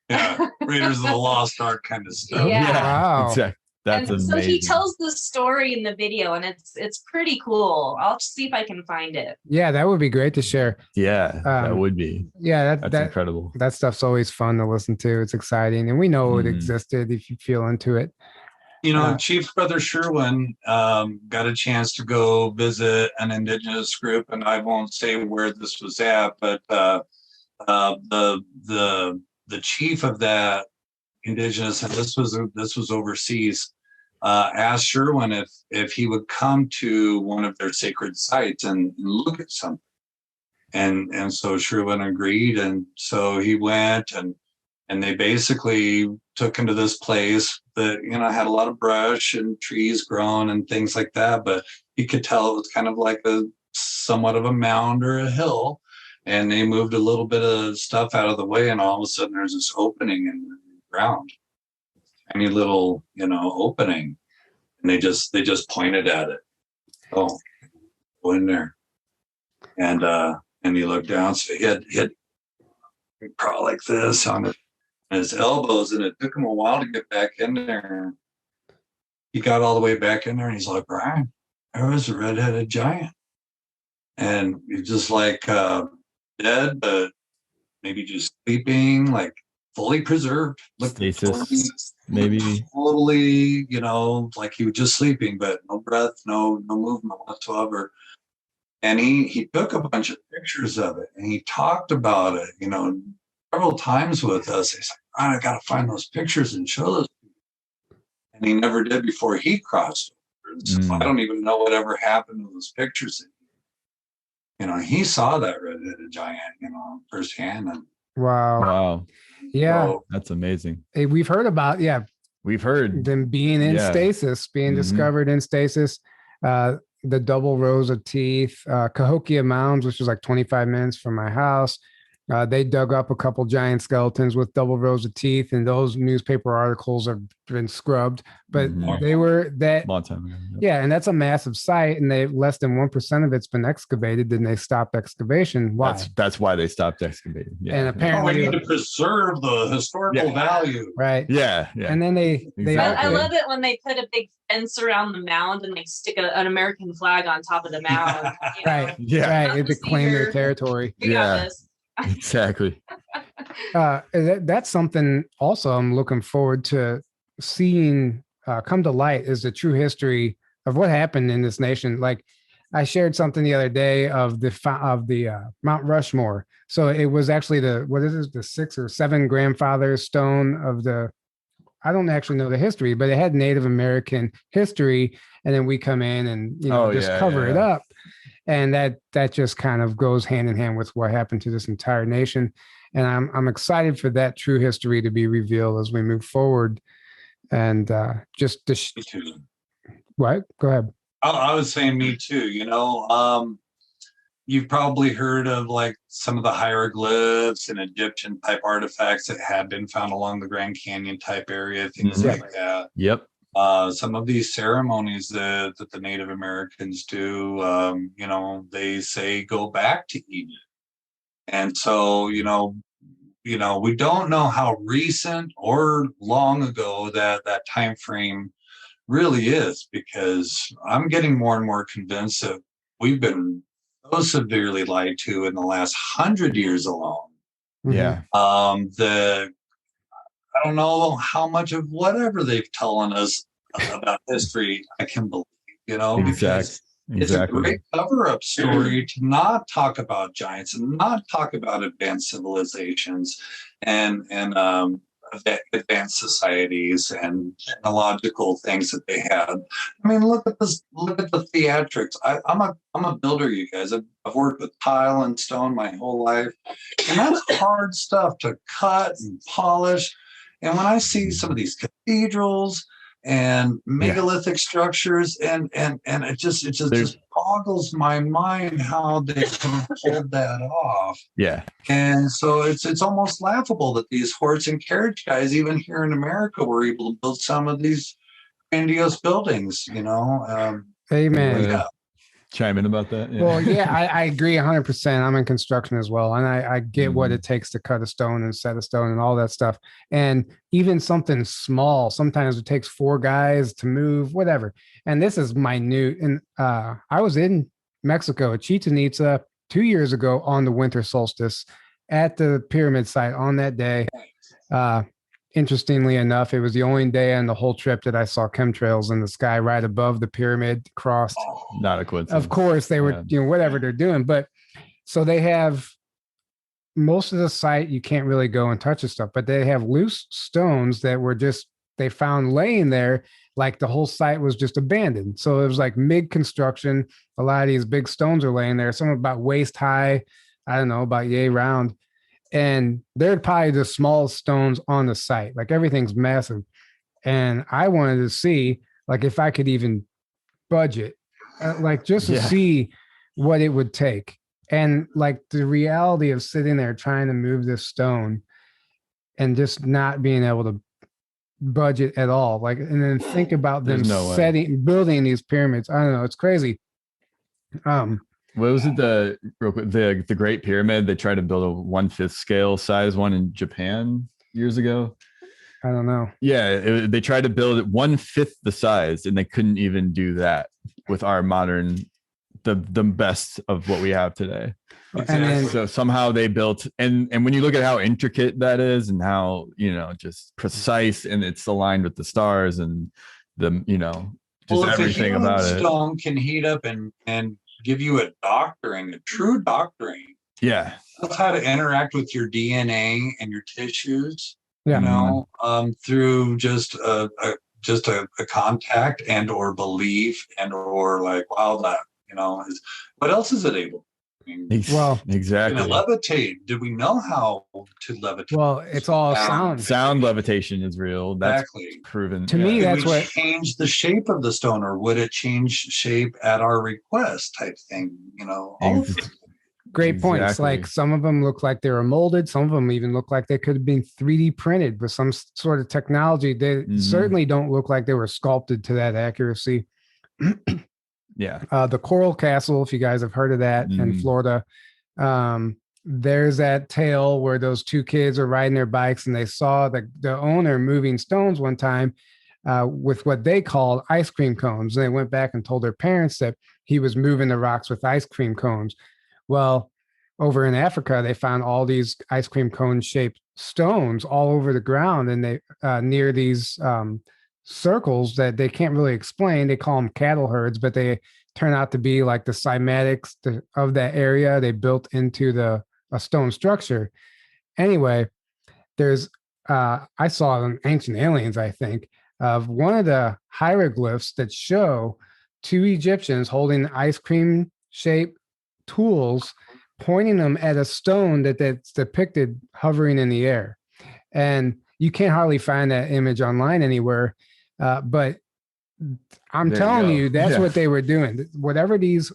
Yeah, Raiders of the Lost Ark kind of stuff. Yeah. Wow. Exactly. That's amazing. So he tells the story in the video, and it's pretty cool. I'll see if I can find it. Yeah, that would be great to share. Yeah, that would be. Yeah, that's incredible. That stuff's always fun to listen to. It's exciting, and we know it existed if you feel into it. Chief Brother Sherwin got a chance to go visit an indigenous group, and I won't say where this was at, but the chief of that indigenous, and this was overseas, asked Sherwin if he would come to one of their sacred sites and look at something, and so Sherwin agreed, and so he went, and they basically took him to this place that had a lot of brush and trees grown and things like that, but you could tell it was kind of like somewhat of a mound or a hill. And they moved a little bit of stuff out of the way, and all of a sudden there's this opening in the ground, tiny little, opening, and they just pointed at it. Oh, go in there, and he looked down. So he had crawl like this on his elbows, and it took him a while to get back in there. He got all the way back in there, and he's like, "Brian, there was a red-headed giant," and he's just like. Dead, but maybe just sleeping, like fully preserved, stasis, maybe totally, like he was just sleeping, but no breath, no movement whatsoever. And he took a bunch of pictures of it, and he talked about it, several times with us. He's like, I got to find those pictures and show those. And he never did before he crossed over. So I don't even know whatever happened to those pictures. You know, he saw that red-headed giant, you know, firsthand. And Wow. Yeah. so, That's amazing. Hey, we've heard about, We've heard them being in stasis, being discovered in stasis. The double rows of teeth, Cahokia Mounds, which was like 25 minutes from my house. They dug up a couple giant skeletons with double rows of teeth, and those newspaper articles have been scrubbed. But they were that long time ago. Yeah, and that's a massive site, and they less than 1% of it's been excavated. Then they stopped excavation. Why? That's why they stopped excavating. Yeah. And apparently, we need to preserve the historical value. Right. Yeah. And then they I love it when they put a big fence around the mound and they stick an American flag on top of the mound. You know? Right. Yeah. Right. To claim their territory. Yeah. Exactly. That's something also I'm looking forward to seeing come to light, is the true history of what happened in this nation. Like, I shared something the other day of the Mount Rushmore. So it was actually the 6 or 7 grandfather stone of the, I don't actually know the history, but it had Native American history. And then we come in and, cover it up. And that just kind of goes hand in hand with what happened to this entire nation. And I'm excited for that true history to be revealed as we move forward. And what? Go ahead. I was saying me too. You know, you've probably heard of like some of the hieroglyphs and Egyptian type artifacts that have been found along the Grand Canyon type area, things like that. Yep. Some of these ceremonies that the Native Americans do, they say go back to Egypt. And so, we don't know how recent or long ago that time frame really is, because I'm getting more and more convinced that we've been so severely lied to in the last 100 years alone. Yeah. I don't know how much of whatever they've told us about history I can believe, because it's a great cover-up story to not talk about giants and not talk about advanced civilizations and advanced societies and technological things that they had. I mean, look at this. Look at the theatrics. I'm a builder, you guys. I've worked with tile and stone my whole life, and that's hard stuff to cut and polish. And when I see some of these cathedrals and megalithic structures, and it just boggles my mind how they pulled that off. Yeah. And so it's almost laughable that these horse and carriage guys, even here in America, were able to build some of these grandiose buildings. Amen. Chime in about that. Well, I agree 100%. I'm in construction as well, and I get what it takes to cut a stone and set a stone and all that stuff. And even something small, sometimes it takes 4 guys to move, whatever. And this is minute. And I was in Mexico at Chichen Itza 2 years ago on the winter solstice at the pyramid site on that day. Interestingly enough, it was the only day on the whole trip that I saw chemtrails in the sky right above the pyramid crossed. Not a coincidence. Of course, they were, whatever they're doing. But so they have most of the site, you can't really go and touch the stuff, but they have loose stones that were they found laying there, like the whole site was just abandoned. So it was like mid-construction. A lot of these big stones are laying there, some about waist high, I don't know, about yay round. And they're probably the smallest stones on the site. Like, everything's massive. And I wanted to see, like, if I could even budget, to see what it would take. And like the reality of sitting there trying to move this stone and just not being able to budget at all. Like, and then think about them building these pyramids. I don't know. It's crazy. What was it? The Great Pyramid? They tried to build a 1/5 scale size one in Japan years ago. I don't know. Yeah, they tried to build it 1/5 the size, and they couldn't even do that with our modern, the best of what we have today. And then, so somehow they built, and when you look at how intricate that is, and how just precise, and it's aligned with the stars and the everything about it. Stone can heat up and give you a true doctoring. Yeah. That's how to interact with your DNA and your tissues, Yeah. you know, through just a contact and or belief and or like, wow, that, you know, is what else is it able? I mean, Well, exactly. can it levitate? Did we know how to levitate? Well, it's all sound. Sound levitation is real. That's Exactly. proven. To me, Did that's we what change the shape of the stone, or would it change shape at our request type thing? You know, all of it. great points. Exactly. Like some of them look like they were molded. Some of them even look like they could have been 3D printed with some sort of technology. They certainly don't look like they were sculpted to that accuracy. Yeah. The Coral Castle, if you guys have heard of that in Florida, there's that tale where those two kids are riding their bikes and they saw the owner moving stones one time with what they called ice cream cones. And they went back and told their parents that he was moving the rocks with ice cream cones. Well, over in Africa, they found all these ice cream cone shaped stones all over the ground, and they near these circles that they can't really explain. They call them cattle herds, but they turn out to be like the cymatics of that area. They built into a stone structure. Anyway, there's I saw in Ancient Aliens, I think, of one of the hieroglyphs that show two Egyptians holding ice cream shaped tools, pointing them at a stone that's depicted hovering in the air. And you can't hardly find that image online anywhere. But I'm telling you, that's what they were doing. Whatever these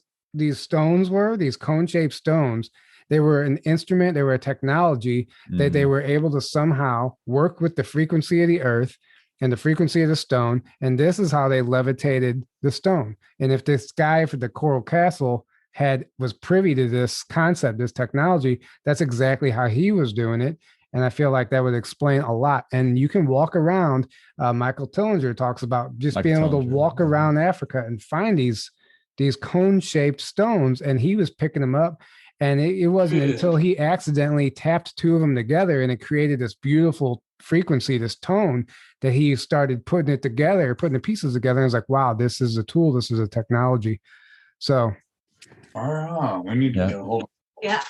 stones were, these cone-shaped stones, they were an instrument, they were a technology that they were able to somehow work with the frequency of the earth and the frequency of the stone. And this is how they levitated the stone. And if this guy for the Coral Castle was privy to this concept, this technology, that's exactly how he was doing it. And I feel like that would explain a lot. And you can walk around. Michael Tillinger talks about just being able to walk around Africa and find these cone-shaped stones, and he was picking them up. And it wasn't until he accidentally tapped two of them together and it created this beautiful frequency, this tone, that he started putting it together, putting the pieces together. And it's like, wow, this is a tool. This is a technology. So. We need to get a hold of Yeah.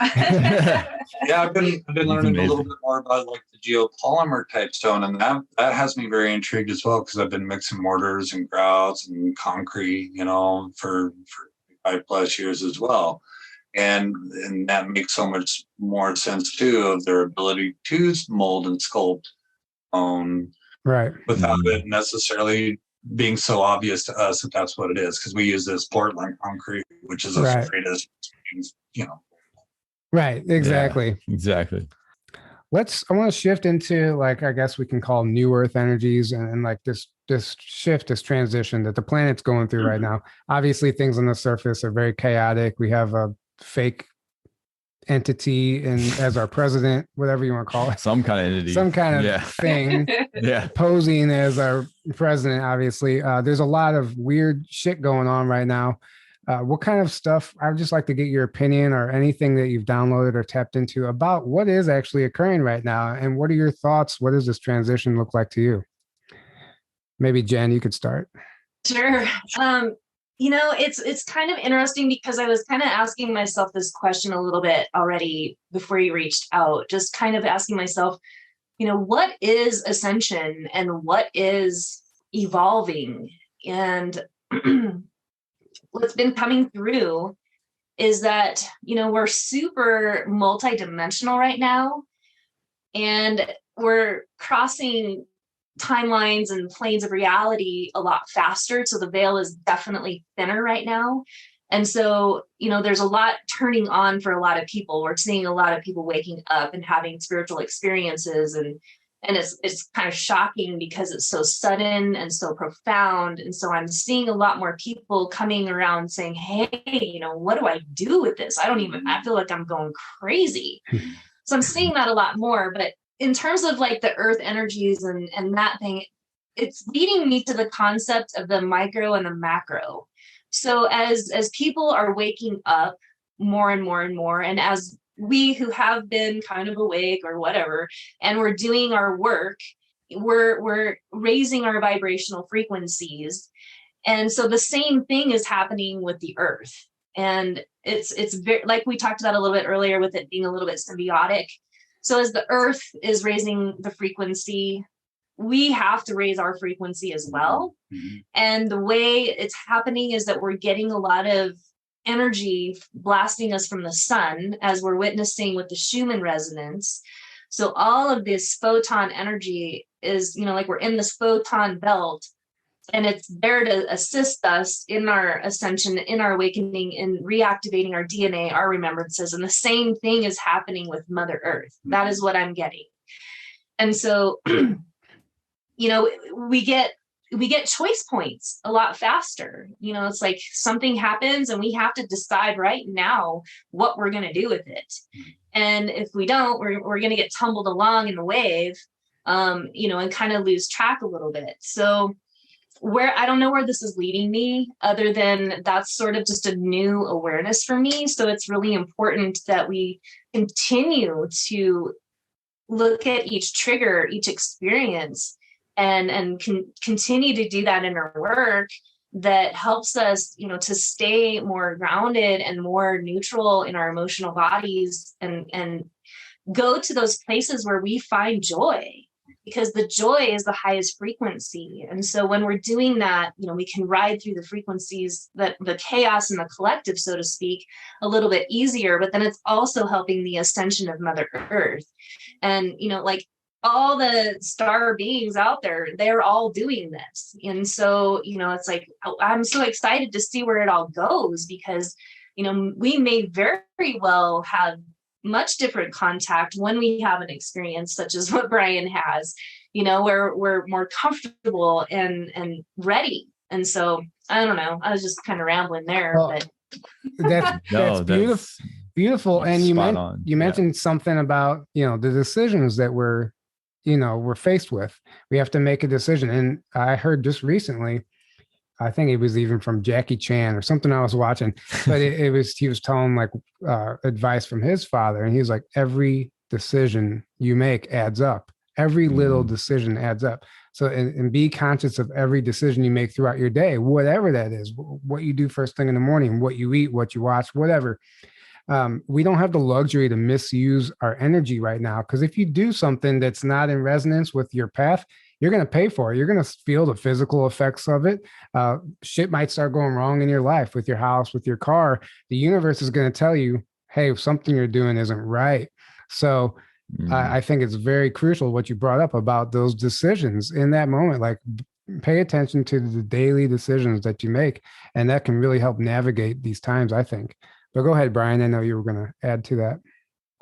Yeah, I've been learning a little bit more about like the geopolymer type stone, and that has me very intrigued as well, because I've been mixing mortars and grouts and concrete, you know, for 5+ years as well. And that makes so much more sense too, of their ability to mold and sculpt right, without it necessarily being so obvious to us that that's what it is, because we use this Portland concrete, which is as straight as, you know. Right, exactly. Yeah, exactly. I want to shift into, like, I guess we can call new earth energies and like this shift, this transition that the planet's going through right now. Obviously, things on the surface are very chaotic. We have a fake entity as our president, whatever you want to call it. Some kind of entity. Some kind of thing posing as our president, obviously. There's a lot of weird shit going on right now. What kind of stuff, I would just like to get your opinion or anything that you've downloaded or tapped into about what is actually occurring right now. And what are your thoughts? What does this transition look like to you? Maybe Jen, you could start. Sure. You know, it's kind of interesting because I was kind of asking myself this question a little bit already before you reached out, just kind of asking myself, you know, what is ascension and what is evolving? And what's been coming through is that, you know, we're super multidimensional right now, and we're crossing timelines and planes of reality a lot faster. So the veil is definitely thinner right now. And so, you know, there's a lot turning on for a lot of people. We're seeing a lot of people waking up and having spiritual experiences, and it's kind of shocking because it's so sudden and so profound. And so I'm seeing a lot more people coming around saying, hey, you know, what do I do with this? I feel like I'm going crazy. So I'm seeing that a lot more. But in terms of like the earth energies and that thing, it's leading me to the concept of the micro and the macro. So as people are waking up more and more and more, and as we who have been kind of awake or whatever, and we're doing our work, we're raising our vibrational frequencies. And so the same thing is happening with the earth. And it's very, like we talked about a little bit earlier with it being a little bit symbiotic. So as the earth is raising the frequency, we have to raise our frequency as well. Mm-hmm. And the way it's happening is that we're getting a lot of energy blasting us from the sun, as we're witnessing with the Schumann resonance. So all of this photon energy is, like we're in this photon belt, and it's there to assist us in our ascension, in our awakening, in reactivating our DNA, our remembrances. And the same thing is happening with Mother Earth. That is what I'm getting. And so, we get choice points a lot faster. It's like something happens and we have to decide right now what we're going to do with it. And if we don't, we're going to get tumbled along in the wave, and kind of lose track a little bit. So I don't know where this is leading me, other than that's sort of just a new awareness for me. So it's really important that we continue to look at each trigger, each experience, and continue to do that in our work that helps us, to stay more grounded and more neutral in our emotional bodies, and go to those places where we find joy, because the joy is the highest frequency. And so when we're doing that, we can ride through the frequencies, that the chaos and the collective, so to speak, a little bit easier. But then it's also helping the ascension of Mother Earth. And, like all the star beings out there, they're all doing this. And so, it's like, I'm so excited to see where it all goes, because, we may very well have much different contact when we have an experience such as what Brian has, where we're more comfortable and ready. And so I don't know, I was just kind of rambling there, but that's beautiful. And you mentioned something about, the decisions that we're faced with. We have to make a decision. And I heard just recently, I think it was even from Jackie Chan or something I was watching, but he was telling like advice from his father. And he was like, every decision you make adds up. Every little decision adds up. So, and be conscious of every decision you make throughout your day, whatever that is, what you do first thing in the morning, what you eat, what you watch, whatever. We don't have the luxury to misuse our energy right now. Because if you do something that's not in resonance with your path, you're going to pay for it. You're going to feel the physical effects of it. Shit might start going wrong in your life, with your house, with your car. The universe is going to tell you, hey, something you're doing isn't right. So I think it's very crucial what you brought up about those decisions in that moment. Like, pay attention to the daily decisions that you make, and that can really help navigate these times, I think. But go ahead, Brian. I know you were going to add to that.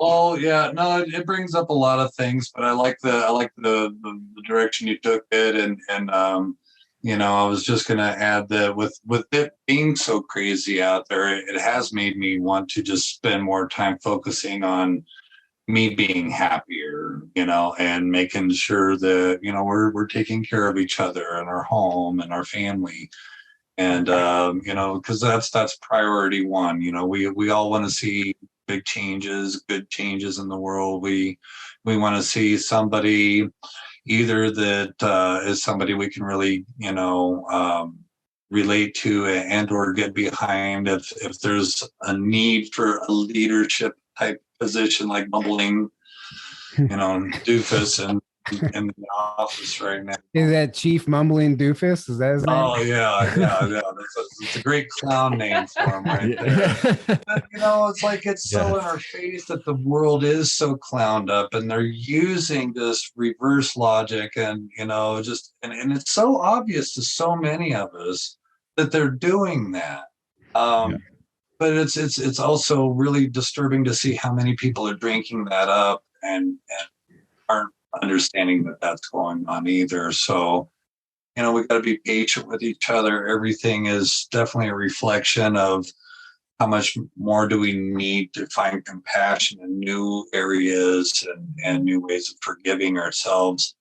Oh yeah, no, it brings up a lot of things, but I like the direction you took it, and I was just going to add that with it being so crazy out there, it has made me want to just spend more time focusing on me being happier, and making sure that we're taking care of each other and our home and our family. And because that's priority one. We all want to see big changes, good changes in the world. We want to see somebody either that is somebody we can really relate to and or get behind. If there's a need for a leadership type position, like bumbling, doofus and in the office right now. Is that Chief Mumbling Doofus? Is that his name? Oh yeah. It's a great clown name for him right there. But, it's like it's so in our face that the world is so clowned up, and they're using this reverse logic, and and it's so obvious to so many of us that they're doing that. But it's also really disturbing to see how many people are drinking that up and aren't understanding that that's going on either. So, we got to be patient with each other. Everything is definitely a reflection of how much more do we need to find compassion in new areas and new ways of forgiving ourselves,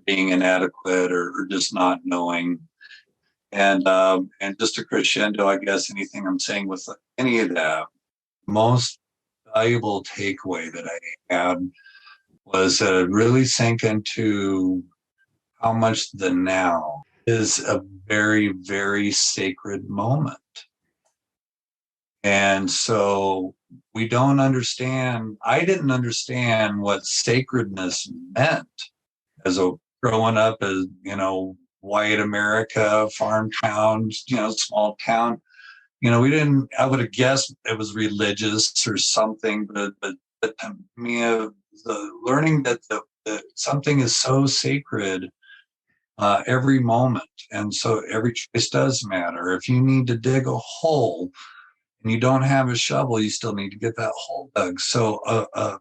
being inadequate or just not knowing. And just a crescendo, I guess, anything I'm saying with any of that, most valuable takeaway that I had was that it really sank into how much the now is a very, very sacred moment. And so we don't understand. I didn't understand what sacredness meant as a growing up as, white America, farm towns, small town. We didn't, I would have guessed it was religious or something, but to me, the learning that something is so sacred every moment. And so every choice does matter. If you need to dig a hole and you don't have a shovel, you still need to get that hole dug. So a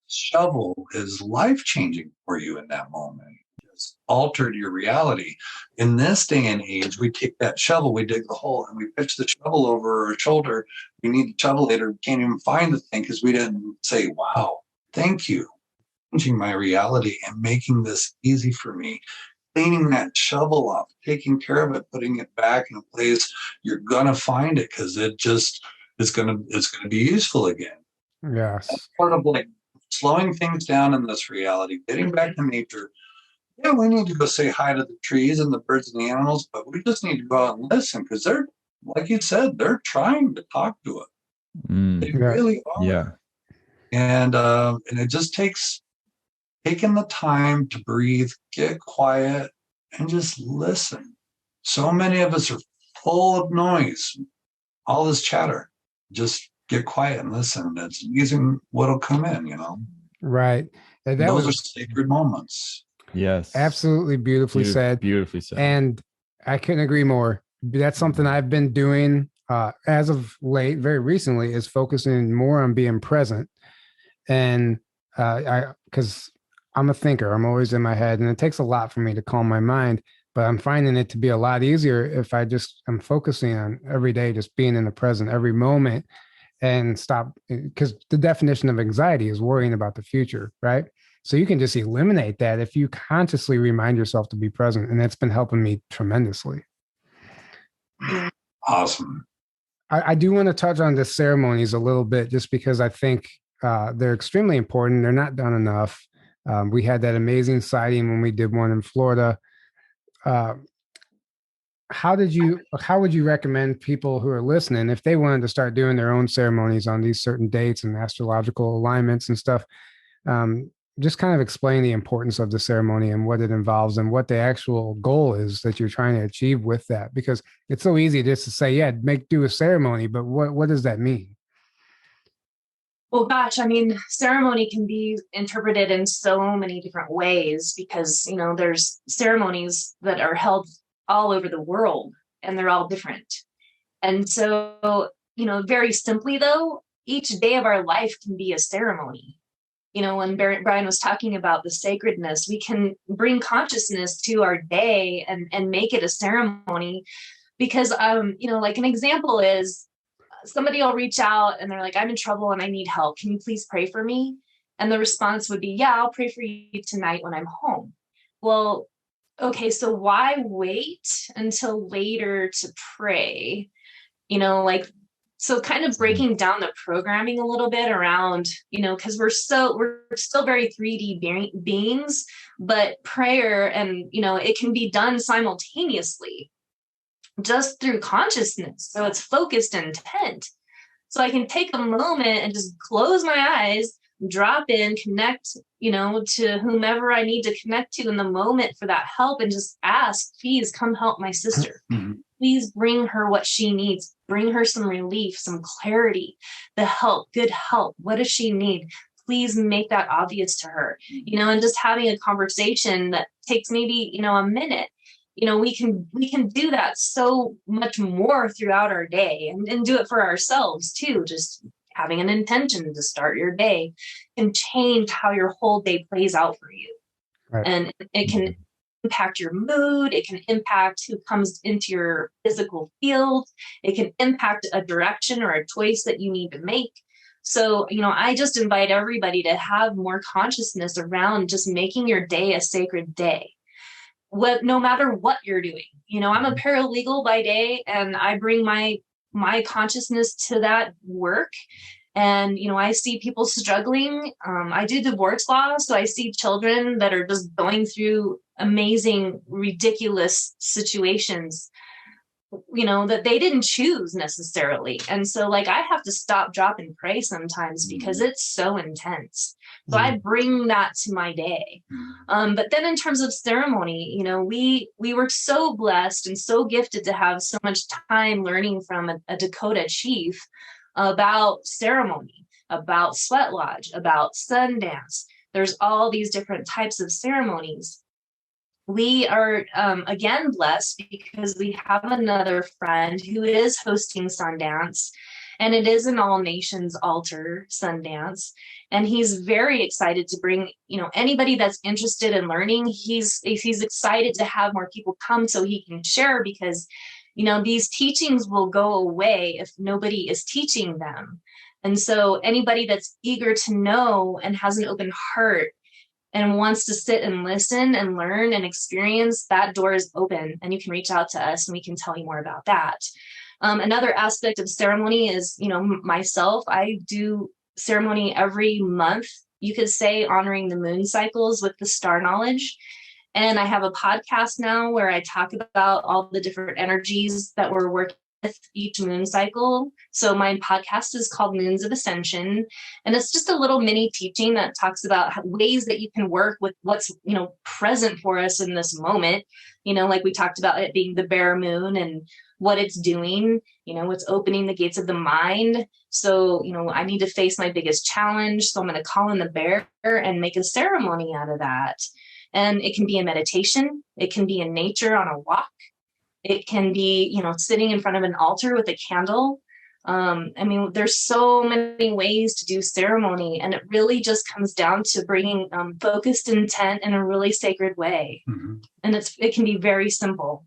shovel is life-changing for you in that moment. It's altered your reality. In this day and age, we take that shovel, we dig the hole, and we pitch the shovel over our shoulder. We need the shovel later. We can't even find the thing because we didn't say, wow, thank you, changing my reality and making this easy for me. Cleaning that shovel off, taking care of it, putting it back in a place you're gonna find it because it just it's gonna be useful again. Yes. That's part of like slowing things down in this reality, getting back to nature. Yeah, we need to go say hi to the trees and the birds and the animals, but we just need to go out and listen because they're, like you said, they're trying to talk to us. They really are. Yeah. And it just takes taking the time to breathe, get quiet, and just listen. So many of us are full of noise, all this chatter. Just get quiet and listen. It's using what'll come in, Right. And those are sacred moments. Yes. Absolutely beautifully said. Beautifully said. And I couldn't agree more. That's something I've been doing as of late, very recently, is focusing more on being present. And because I'm a thinker, I'm always in my head, and it takes a lot for me to calm my mind, but I'm finding it to be a lot easier if I'm focusing on every day, just being in the present, every moment, and stop, because the definition of anxiety is worrying about the future, right? So you can just eliminate that if you consciously remind yourself to be present. And that's been helping me tremendously. Awesome. I do want to touch on the ceremonies a little bit, just because I think they're extremely important. They're not done enough. We had that amazing sighting when we did one in Florida. How would you recommend people who are listening, if they wanted to start doing their own ceremonies on these certain dates and astrological alignments and stuff, just kind of explain the importance of the ceremony and what it involves and what the actual goal is that you're trying to achieve with that? Because it's so easy just to say, yeah, do a ceremony, but what does that mean? Well, gosh, ceremony can be interpreted in so many different ways because, there's ceremonies that are held all over the world and they're all different. And so, very simply though, each day of our life can be a ceremony. When Brian was talking about the sacredness, we can bring consciousness to our day and make it a ceremony because, like an example is somebody will reach out and they're like, I'm in trouble and I need help. Can you please pray for me? And the response would be, yeah, I'll pray for you tonight when I'm home. Well, okay, so why wait until later to pray? So kind of breaking down the programming a little bit around, because we're still very 3D beings, but prayer and, it can be done simultaneously just through consciousness. So it's focused intent. So I can take a moment and just close my eyes, drop in, connect, to whomever I need to connect to in the moment for that help and just ask, please come help my sister. Please bring her what she needs. Bring her some relief, some clarity, the help, good help. What does she need? Please make that obvious to her, and just having a conversation that takes maybe, a minute. We can do that so much more throughout our day and do it for ourselves too. Just having an intention to start your day can change how your whole day plays out for you. Right. And it can impact your mood. It can impact who comes into your physical field. It can impact a direction or a choice that you need to make. So, I just invite everybody to have more consciousness around just making your day a sacred day. No matter what you're doing, I'm a paralegal by day and I bring my consciousness to that work. And, I see people struggling. I do divorce law. So I see children that are just going through amazing, ridiculous situations. that they didn't choose necessarily. And so like, I have to stop, drop, and pray sometimes because it's so intense. So I bring that to my day. But then in terms of ceremony, we were so blessed and so gifted to have so much time learning from a Dakota chief about ceremony, about sweat lodge, about sun dance. There's all these different types of ceremonies. We are, again, blessed because we have another friend who is hosting Sundance, and it is an all nations altar Sundance. And he's very excited to bring, anybody that's interested in learning. He's excited to have more people come so he can share, because, these teachings will go away if nobody is teaching them. And so anybody that's eager to know and has an open heart and wants to sit and listen and learn and experience, that door is open, and you can reach out to us and we can tell you more about that. Another aspect of ceremony is, myself, I do ceremony every month, you could say, honoring the moon cycles with the star knowledge. And I have a podcast now where I talk about all the different energies that we're working with each moon cycle. So my podcast is called Moons of Ascension, and it's just a little mini teaching that talks about ways that you can work with what's present for us in this moment. Like we talked about it being the bare moon and what it's doing. It's opening the gates of the mind. So I need to face my biggest challenge, so I'm going to call in the bear and make a ceremony out of that. And it can be a meditation, it can be in nature on a walk. It can be, sitting in front of an altar with a candle. There's so many ways to do ceremony, and it really just comes down to bringing focused intent in a really sacred way. And it can be very simple.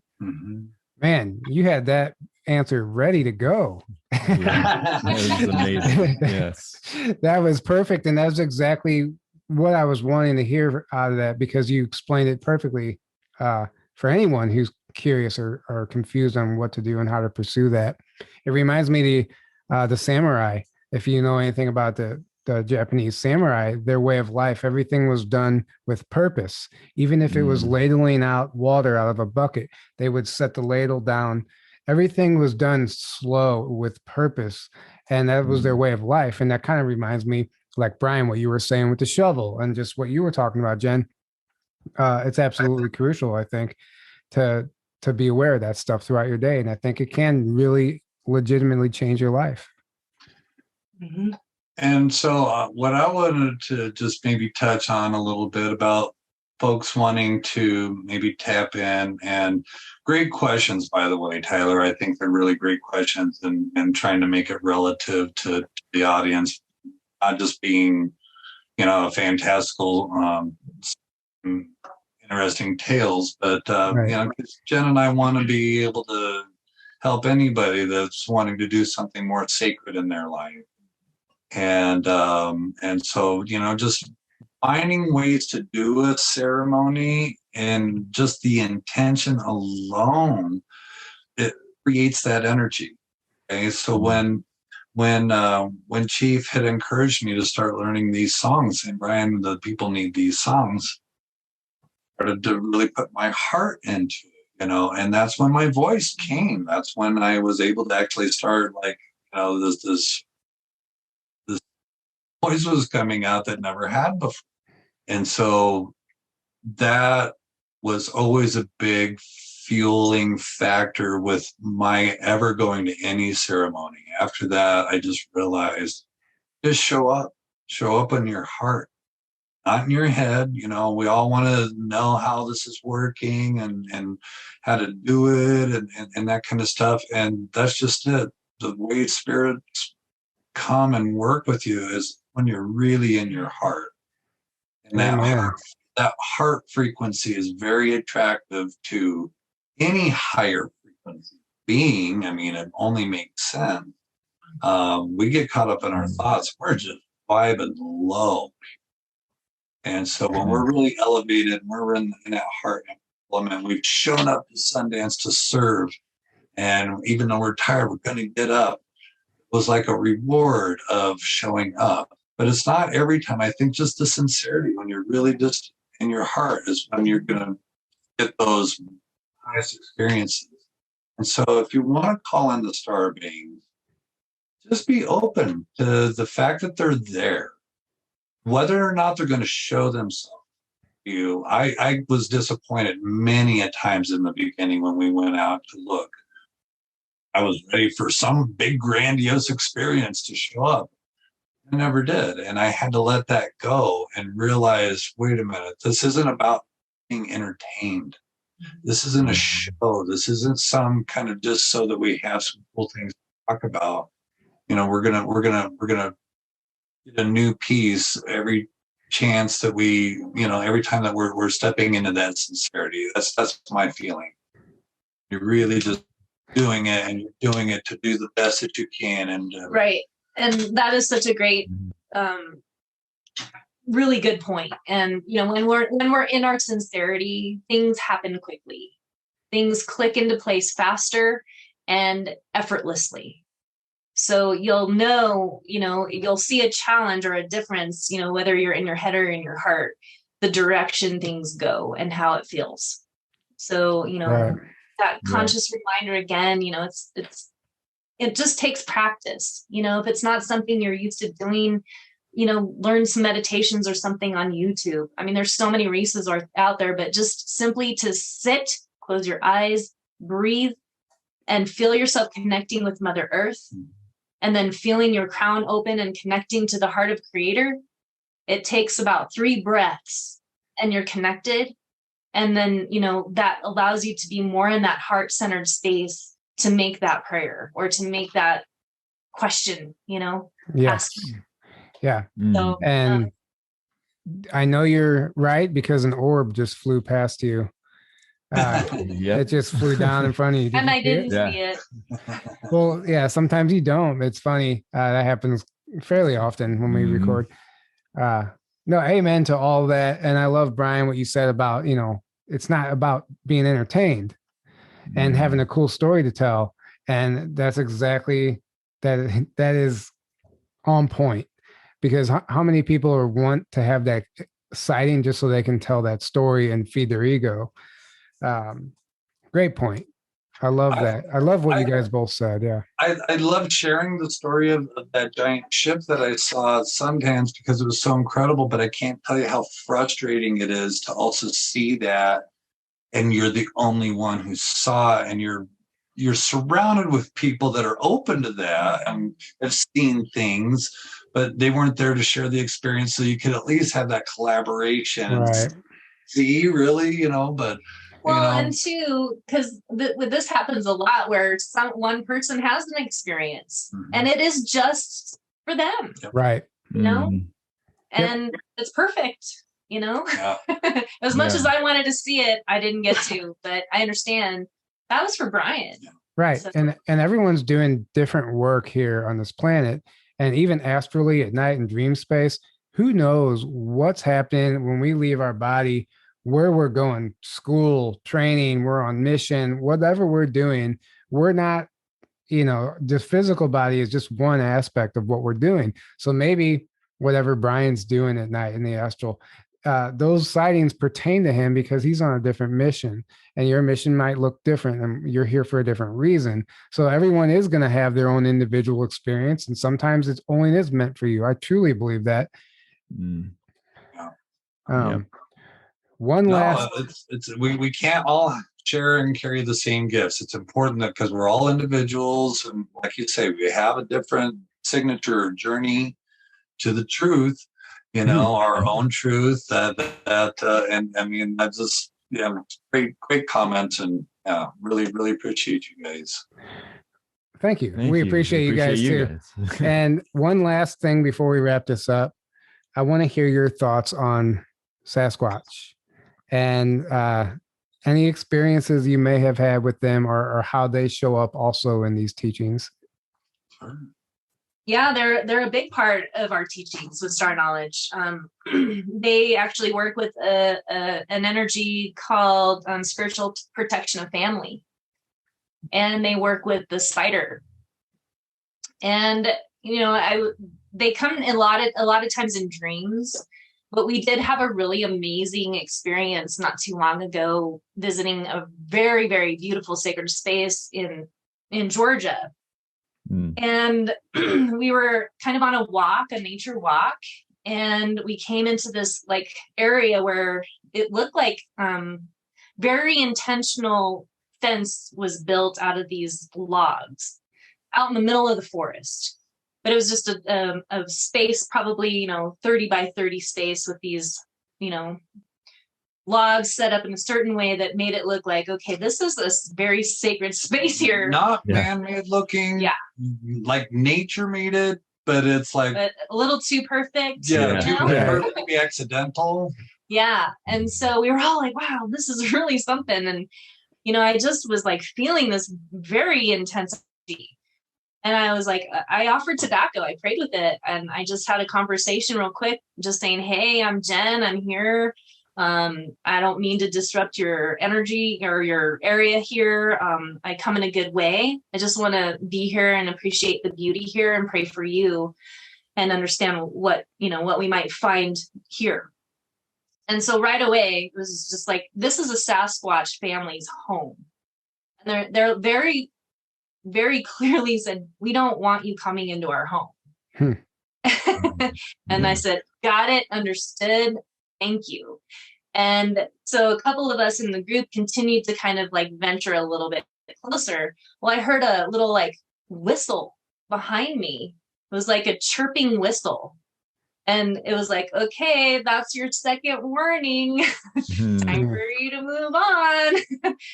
Man, you had that answer ready to go. That was amazing. Yes. That was perfect. And that's exactly what I was wanting to hear out of that, because you explained it perfectly for anyone who's curious or confused on what to do and how to pursue that. It reminds me of the samurai. If you know anything about the Japanese samurai, their way of life, everything was done with purpose. Even if it was ladling out water out of a bucket, they would set the ladle down. Everything was done slow with purpose, and that was their way of life. And that kind of reminds me, like Brian, what you were saying with the shovel and just what you were talking about, Jen. It's absolutely crucial, I think, to be aware of that stuff throughout your day. And I think it can really legitimately change your life. And so what I wanted to just maybe touch on a little bit about folks wanting to maybe tap in, and great questions, by the way, Tyler. I think they're really great questions, and trying to make it relative to the audience, not just being, a fantastical, interesting tales, but Right. 'cause Jen and I want to be able to help anybody that's wanting to do something more sacred in their life, and so just finding ways to do a ceremony, and just the intention alone, it creates that energy. Okay, so when Chief had encouraged me to start learning these songs, and Brian, the people need these songs, started to really put my heart into it, and that's when my voice came. That's when I was able to actually start, like, this voice was coming out that never had before. And so that was always a big fueling factor with my ever going to any ceremony. After that, I just realized, just show up in your heart, not in your head. We all want to know how this is working and how to do it and that kind of stuff. And that's just it. The way spirits come and work with you is when you're really in your heart. And that heart frequency is very attractive to any higher frequency being. It only makes sense. We get caught up in our thoughts. We're just vibing low. And so when we're really elevated, we're in that heart element, we've shown up to Sundance to serve. And even though we're tired, we're going to get up. It was like a reward of showing up. But it's not every time. I think just the sincerity, when you're really just in your heart, is when you're going to get those highest experiences. And so if you want to call in the star beings, just be open to the fact that they're there, whether or not they're going to show themselves to you. I was disappointed many a times in the beginning when we went out to look. I was ready for some big grandiose experience to show up. I never did. And I had to let that go and realize, wait a minute, this isn't about being entertained. This isn't a show. This isn't some kind of just so that we have some cool things to talk about. We're gonna get a new piece every chance that we, every time that we're stepping into that sincerity. That's my feeling. You're really just doing it, and you're doing it to do the best that you can. And right. And that is such a great, really good point. And, when we're in our sincerity, things happen quickly. Things click into place faster and effortlessly. So you'll know, you'll see a challenge or a difference, whether you're in your head or in your heart, the direction things go and how it feels. So, Right. that conscious reminder again, it just takes practice. If it's not something you're used to doing, learn some meditations or something on YouTube. I mean, there's so many resources out there, but just simply to sit, close your eyes, breathe, and feel yourself connecting with Mother Earth, and then feeling your crown open and connecting to the heart of Creator. It takes about 3 breaths and you're connected. And then, that allows you to be more in that heart-centered space to make that prayer or to make that question, Yes. asking. Yeah. So, And I know you're right, because an orb just flew past you. It just flew down in front of you. and I you see it? didn't see it. Well, yeah, sometimes you don't. It's funny. That happens fairly often when we record. No, amen to all that. And I love, Brian, what you said about, it's not about being entertained and having a cool story to tell. And that's exactly that. That is on point, because how many people want to have that sighting just so they can tell that story and feed their ego? Great point. I love that. I love what you guys both said. Yeah. I loved sharing the story of that giant ship that I saw at Sundance, because it was so incredible, but I can't tell you how frustrating it is to also see that, and you're the only one who saw it, and you're surrounded with people that are open to that and have seen things, but they weren't there to share the experience, so you could at least have that collaboration. Right. See, really, but and two, because this happens a lot where one person has an experience and it is just for them. Right. And it's perfect, as much as I wanted to see it, I didn't get to, but I understand that was for Brian. Right. So. And everyone's doing different work here on this planet, and even astrally at night in dream space. Who knows what's happening when we leave our body, where we're going, school, training, we're on mission, whatever we're doing. We're not, the physical body is just one aspect of what we're doing. So maybe whatever Brian's doing at night in the astral, those sightings pertain to him because he's on a different mission, and your mission might look different, and you're here for a different reason. So everyone is going to have their own individual experience, and sometimes it only is meant for you. I truly believe that. One last, we can't all share and carry the same gifts. It's important that, because we're all individuals, and like you say, we have a different signature or journey to the truth, our own truth. And I mean, that's just great comments, and really appreciate you guys. Thank you. We appreciate you guys too. And one last thing before we wrap this up, I want to hear your thoughts on Sasquatch and any experiences you may have had with them, or how they show up also in these teachings. Sure. Yeah, they're a big part of our teachings with Star Knowledge. They actually work with an energy called spiritual protection of family, and they work with the spider. And they come a lot of times in dreams, But we did have a really amazing experience not too long ago visiting a very, very beautiful sacred space in Georgia. And we were kind of on a nature walk, and we came into this like area where it looked like very intentional fence was built out of these logs out in the middle of the forest. But it was just a space, probably, 30 by 30 space with these, logs set up in a certain way that made it look like, okay, this is this very sacred space here. Not man-made looking. Yeah. Like nature made it, but it's like but a little too perfect. Yeah, too perfect to be accidental. Yeah. And so we were all like, wow, this is really something. And, I just was like feeling this very intensity. And I was like, I offered tobacco. I prayed with it. And I just had a conversation real quick, just saying, hey, I'm Jen. I'm here. I don't mean to disrupt your energy or your area here. I come in a good way. I just want to be here and appreciate the beauty here and pray for you and understand what we might find here. And so right away, it was just like, this is a Sasquatch family's home. And they're very, very clearly said, we don't want you coming into our home. And I said, got it, understood. Thank you. And so a couple of us in the group continued to kind of like venture a little bit closer. Well, I heard a little like whistle behind me. It was like a chirping whistle. And it was like, okay, that's your second warning. Time for you to move on.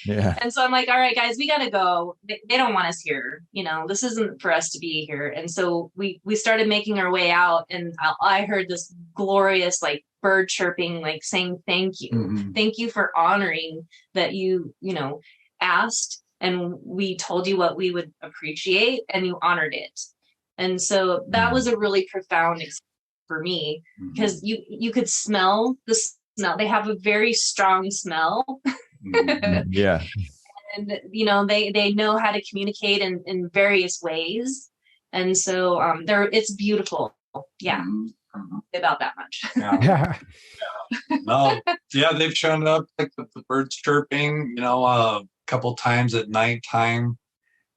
Yeah. And so I'm like, all right, guys, we got to go. They don't want us here. This isn't for us to be here. And so we started making our way out, and I heard this glorious like bird chirping, like saying, thank you. Mm-hmm. Thank you for honoring that you asked, and we told you what we would appreciate, and you honored it. And so that was a really profound experience for me, because you could smell the smell. They have a very strong smell. Yeah. And they know how to communicate in various ways, and so it's beautiful. Yeah. About that much. Yeah. No, yeah, they've shown up like the birds chirping, a couple times at nighttime.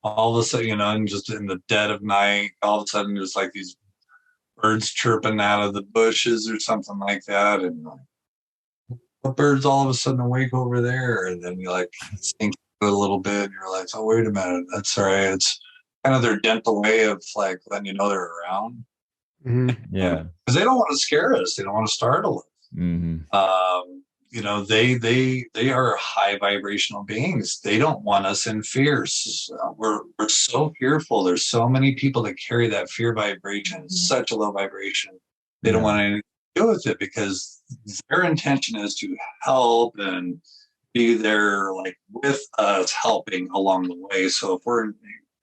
All of a sudden, and just in the dead of night, all of a sudden there's like these birds chirping out of the bushes or something like that, and the birds all of a sudden awake over there, and then you like think a little bit, and you're like, oh, wait a minute, that's all right. It's kind of their gentle way of like letting you know they're around. Yeah, because they don't want to scare us. They don't want to startle us. They are high vibrational beings. They don't want us in fear. We're so fearful. There's so many people that carry that fear vibration. It's such a low vibration. They don't want anything to do with it, because their intention is to help and be there, like with us, helping along the way. So if we're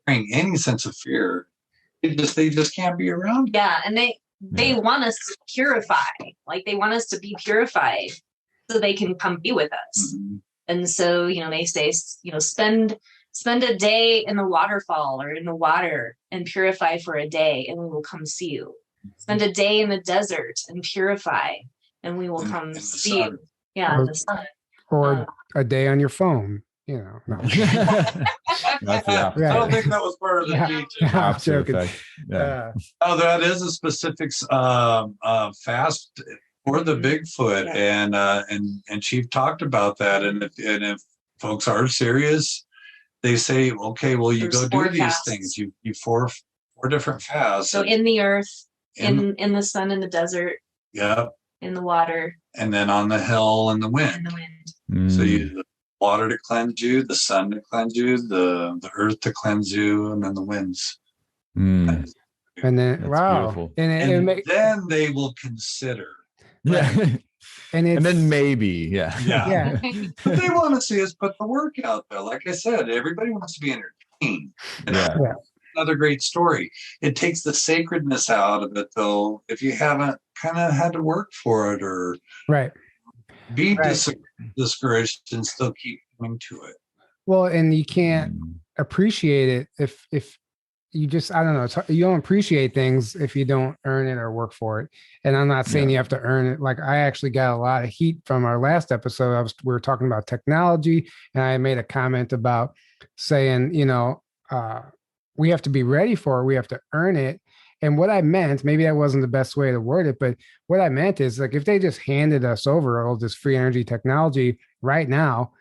carrying any sense of fear, they just can't be around. Yeah, and they want us to purify. Like they want us to be purified so they can come be with us. And so, they say, spend a day in the waterfall or in the water and purify for a day, and we will come see you. Spend a day in the desert and purify, and we will come see you. Yeah, in the sun. Or a day on your phone. No. That's I don't think that was part of the teaching. I'm joking. That is a specific fast for the Bigfoot, and Chief talked about that. And if folks are serious, they say, okay, well, you go do these things. You four different fasts. So in the earth, in the sun, in the desert. Yeah. In the water. And then on the hill and the wind. So the water to cleanse you, the sun to cleanse you, the earth to cleanse you, and then the winds. And then that's beautiful. And then they will consider. Yeah. And then maybe, yeah. But they want to see us put the work out there. Like I said, everybody wants to be entertained. Another great story. It takes the sacredness out of it, though, if you haven't kind of had to work for it or be discouraged and still keep coming to it. Well, and you can't appreciate it if you just, I don't know, you don't appreciate things if you don't earn it or work for it. And I'm not saying you have to earn it. Like, I actually got a lot of heat from our last episode. We were talking about technology, and I made a comment about saying, we have to be ready for it. We have to earn it. And what I meant, maybe that wasn't the best way to word it, but what I meant is, like, if they just handed us over all this free energy technology right now,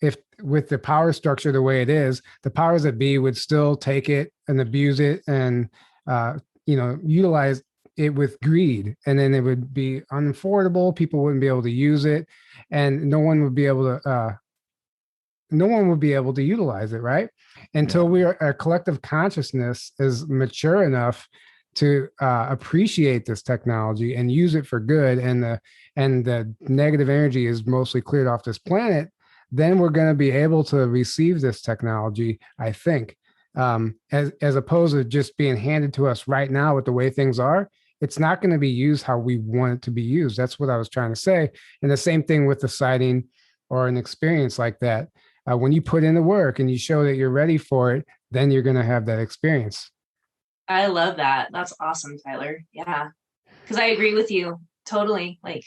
if with the power structure the way it is, the powers that be would still take it and abuse it and, utilize it with greed. And then it would be unaffordable. People wouldn't be able to use it, and no one would be able to utilize it, right? Until our collective consciousness is mature enough to appreciate this technology and use it for good, and the negative energy is mostly cleared off this planet, then we're going to be able to receive this technology, I think, as opposed to just being handed to us right now with the way things are. It's not going to be used how we want it to be used. That's what I was trying to say. And the same thing with the sighting or an experience like that. When you put in the work and you show that you're ready for it, then you're going to have that experience. I love that. That's awesome, Tyler. Yeah. Because I agree with you totally. Like,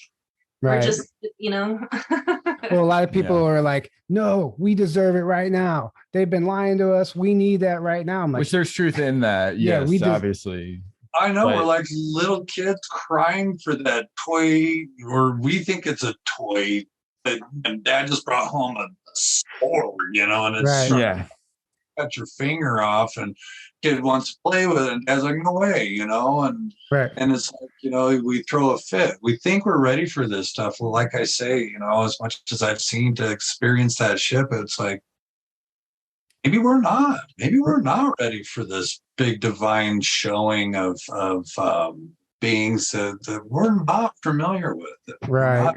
we're just, Well, a lot of people are like, no, we deserve it right now. They've been lying to us. We need that right now. Like, which there's truth in that. Yes, obviously. I know, we're like little kids crying for that toy, or we think it's a toy, and Dad just brought home a sword, and it's cut your finger off, and kid wants to play with it, and Dad's like, no way, and it's like, we throw a fit. We think we're ready for this stuff. Well, like I say, as much as I've seen to experience that ship, it's like, maybe we're not ready for this big divine showing of beings that we're not familiar with. Right.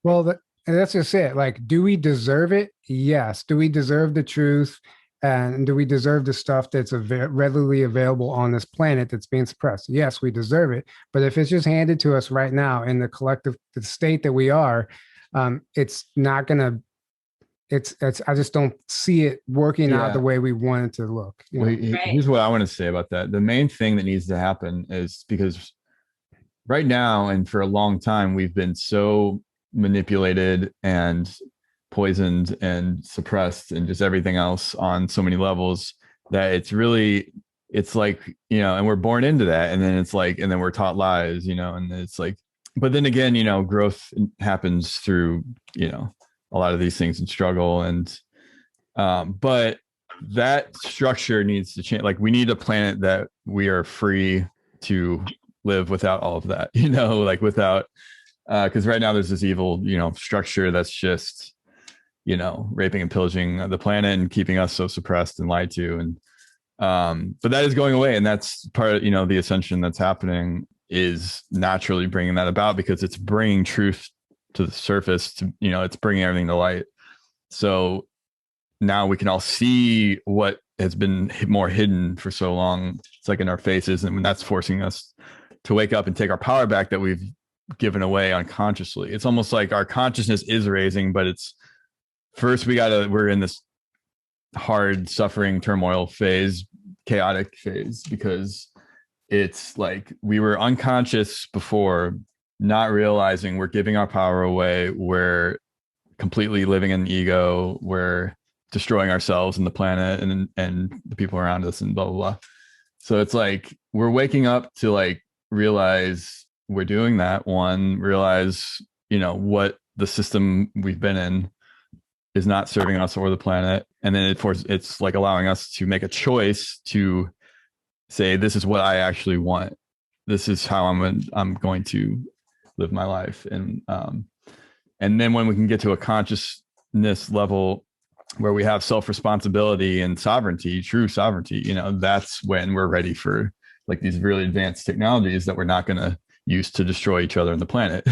Well, that's just it. Like, do we deserve it? Yes. Do we deserve the truth? And do we deserve the stuff that's readily available on this planet that's being suppressed? Yes, we deserve it. But if it's just handed to us right now in the state that we are, it's not going to, I just don't see it working out the way we want it to look. Here's what I want to say about that. The main thing that needs to happen is, because right now and for a long time, we've been so manipulated and poisoned and suppressed and just everything else on so many levels that it's like, and we're born into that. And then it's like, and then we're taught lies, and it's like, but then again, growth happens through, a lot of these things and struggle. And, but that structure needs to change. Like, we need a planet that we are free to live without all of that, like without, because right now there's this evil, structure that's just, raping and pillaging the planet and keeping us so suppressed and lied to. And, but that is going away. And that's part of, the ascension that's happening is naturally bringing that about, because it's bringing truth to the surface, it's bringing everything to light. So now we can all see what has been more hidden for so long. It's like in our faces. And that's forcing us to wake up and take our power back that we've given away unconsciously. It's almost like our consciousness is raising, but it's first we're in this hard suffering turmoil phase, chaotic phase, because it's like we were unconscious before, not realizing we're giving our power away. We're completely living in ego. We're destroying ourselves and the planet and the people around us and blah, blah, blah. So it's like, we're waking up to like realize we're doing that. Realize, what the system we've been in is not serving us or the planet. And then it's like allowing us to make a choice to say, this is what I actually want. This is how I'm going to live my life. And then when we can get to a consciousness level where we have self-responsibility and sovereignty, true sovereignty, that's when we're ready for like these really advanced technologies that we're not going to use to destroy each other on the planet,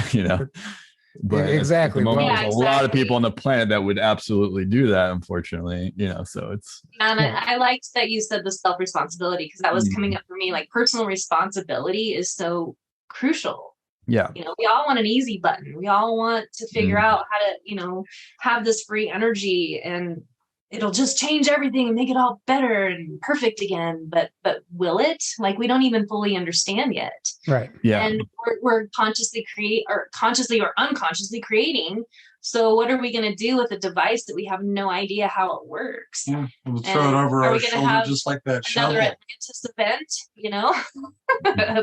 But exactly. At the moment, there's a lot of people on the planet that would absolutely do that, unfortunately, so it's. And I liked that you said the self-responsibility, because that was coming up for me. Like, personal responsibility is so crucial. Yeah. We all want an easy button. We all want to figure out how to, have this free energy. And it'll just change everything and make it all better and perfect again. But will it? Like, we don't even fully understand yet. Right. Yeah. And we're consciously or unconsciously creating. So what are we going to do with a device that we have no idea how it works? Yeah, we'll throw it over our shoulder just like that shovel. Another Atlantis event, you know?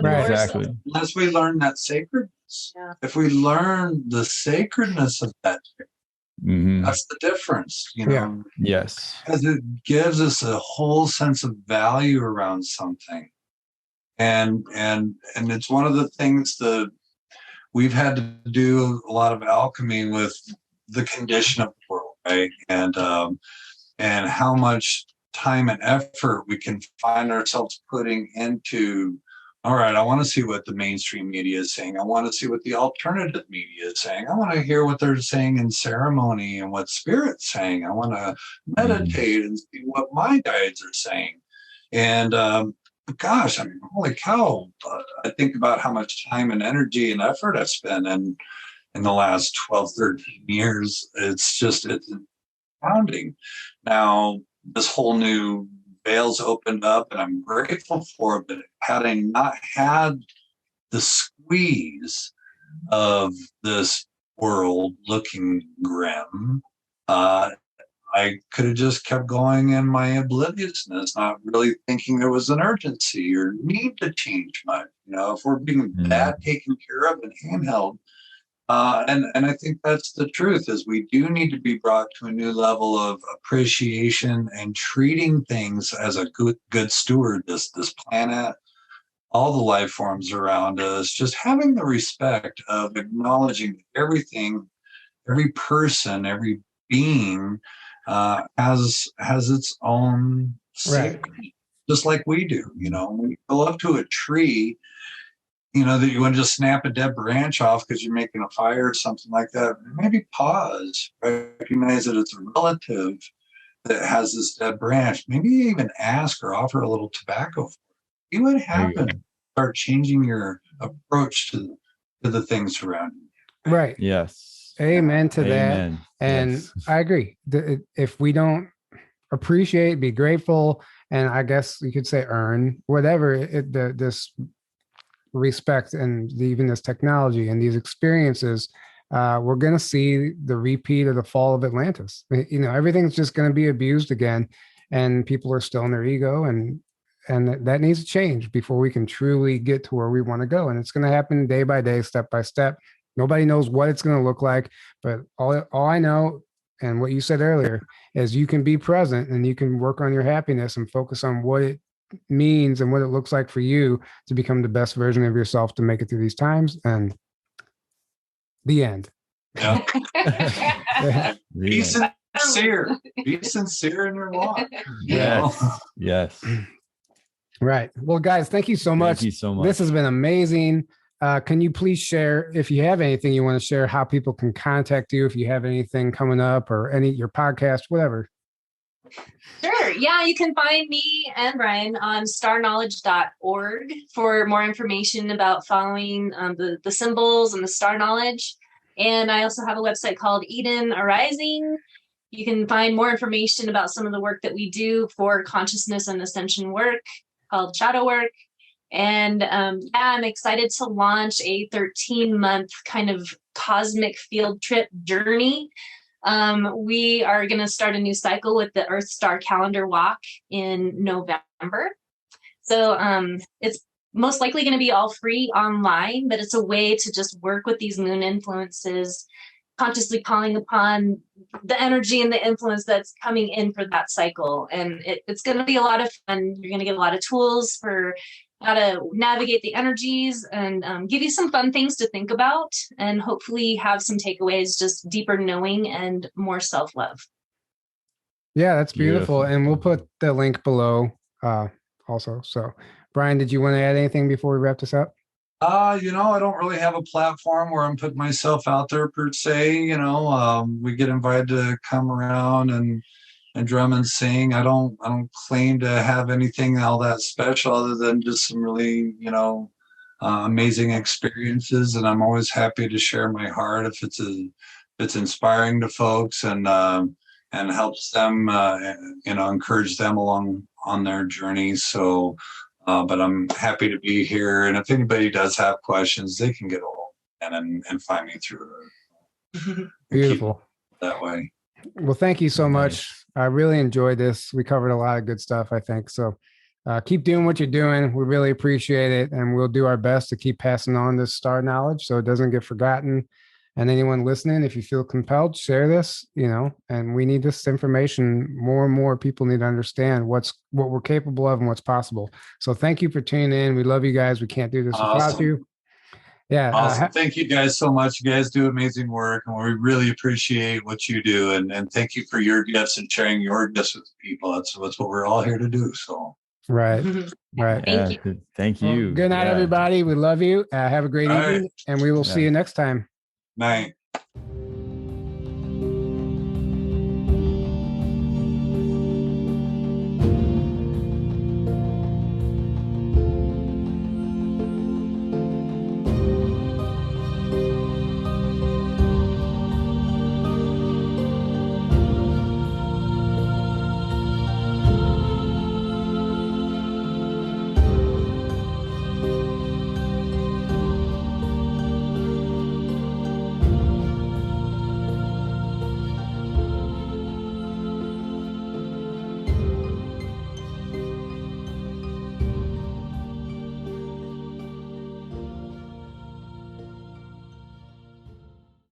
Right. Exactly. Unless we learn that sacredness. Yeah. If we learn the sacredness of that, that's the difference, you know. Yeah. Yes. Because it gives us a whole sense of value around something. And it's one of the things that we've had to do a lot of alchemy with the condition of the world, right? And how much time and effort we can find ourselves putting into, all right, I want to see what the mainstream media is saying. I want to see what the alternative media is saying. I want to hear what they're saying in ceremony and what spirit's saying. I want to meditate and see what my guides are saying. And gosh, I mean, holy cow, I think about how much time and energy and effort I've spent in the last 12, 13 years. It's astounding. Now, this whole new veil's opened up, and I'm grateful for it. But had I not had the squeeze of this world looking grim, I could have just kept going in my obliviousness, not really thinking there was an urgency or need to change much. You know, if we're being bad taken care of and handheld, and I think that's the truth, is we do need to be brought to a new level of appreciation and treating things as a good steward, this planet, all the life forms around us, just having the respect of acknowledging everything, every person, every being has its own safety, just like we do. You know, when you go up to a tree, you know, that you want to just snap a dead branch off because you're making a fire or something like that, maybe pause, recognize that it's a relative that has this dead branch. Maybe even ask or offer a little tobacco for it. See what happens. Start changing your approach to the things around you. Right. Yes. Amen to that. And yes. I agree. If we don't appreciate, be grateful, and I guess you could say earn whatever this respect and even this technology and these experiences, we're going to see the repeat of the fall of Atlantis. You know, everything's just going to be abused again, and people are still in their ego, and that needs to change before we can truly get to where we want to go. And it's going to happen day by day, step by step. Nobody knows what it's going to look like, but all I know, and what you said earlier, is you can be present and you can work on your happiness and focus on what it means and what it looks like for you to become the best version of yourself to make it through these times. And the end. Yeah. Be sincere. Be sincere in your walk. Yes. Yes. Right. Well, guys, thank you so much. Thank you so much. This has been amazing. Can you please share, if you have anything you want to share, how people can contact you, if you have anything coming up or your podcast, whatever? Sure. Yeah, you can find me and Brian on starknowledge.org for more information about following the symbols and the star knowledge. And I also have a website called Eden Arising. You can find more information about some of the work that we do for consciousness and ascension work called shadow work. And I'm excited to launch a 13-month kind of cosmic field trip journey. We are going to start a new cycle with the Earth Star Calendar Walk in November. So it's most likely going to be all free online, but it's a way to just work with these moon influences, consciously calling upon the energy and the influence that's coming in for that cycle. And it's going to be a lot of fun. You're going to get a lot of tools for how to navigate the energies and give you some fun things to think about, and hopefully have some takeaways, just deeper knowing and more self-love. Yeah, that's beautiful. And we'll put the link below also. So Brian, did you want to add anything before we wrap this up? You know, I don't really have a platform where I'm putting myself out there per se. You know, we get invited to come around and drum and sing. I don't claim to have anything all that special other than just some really, you know, amazing experiences. And I'm always happy to share my heart if it's inspiring to folks. And helps them, encourage them along on their journey. So, but I'm happy to be here. And if anybody does have questions, they can get a hold and find me through it. Beautiful. That way. Well, thank you so much. I really enjoyed this. We covered a lot of good stuff, I think. So keep doing what you're doing. We really appreciate it. And we'll do our best to keep passing on this star knowledge so it doesn't get forgotten. And anyone listening, if you feel compelled, share this, and we need this information. More and more people need to understand what we're capable of and what's possible. So thank you for tuning in. We love you guys. We can't do this without you. Yeah. Awesome. Thank you guys so much. You guys do amazing work, and we really appreciate what you do. And thank you for your gifts and sharing your gifts with people. That's what we're all here to do. So. Right. Right. Thank you. Thank you. Well, good night, everybody. We love you. Have a great evening, and we will see you next time. Night.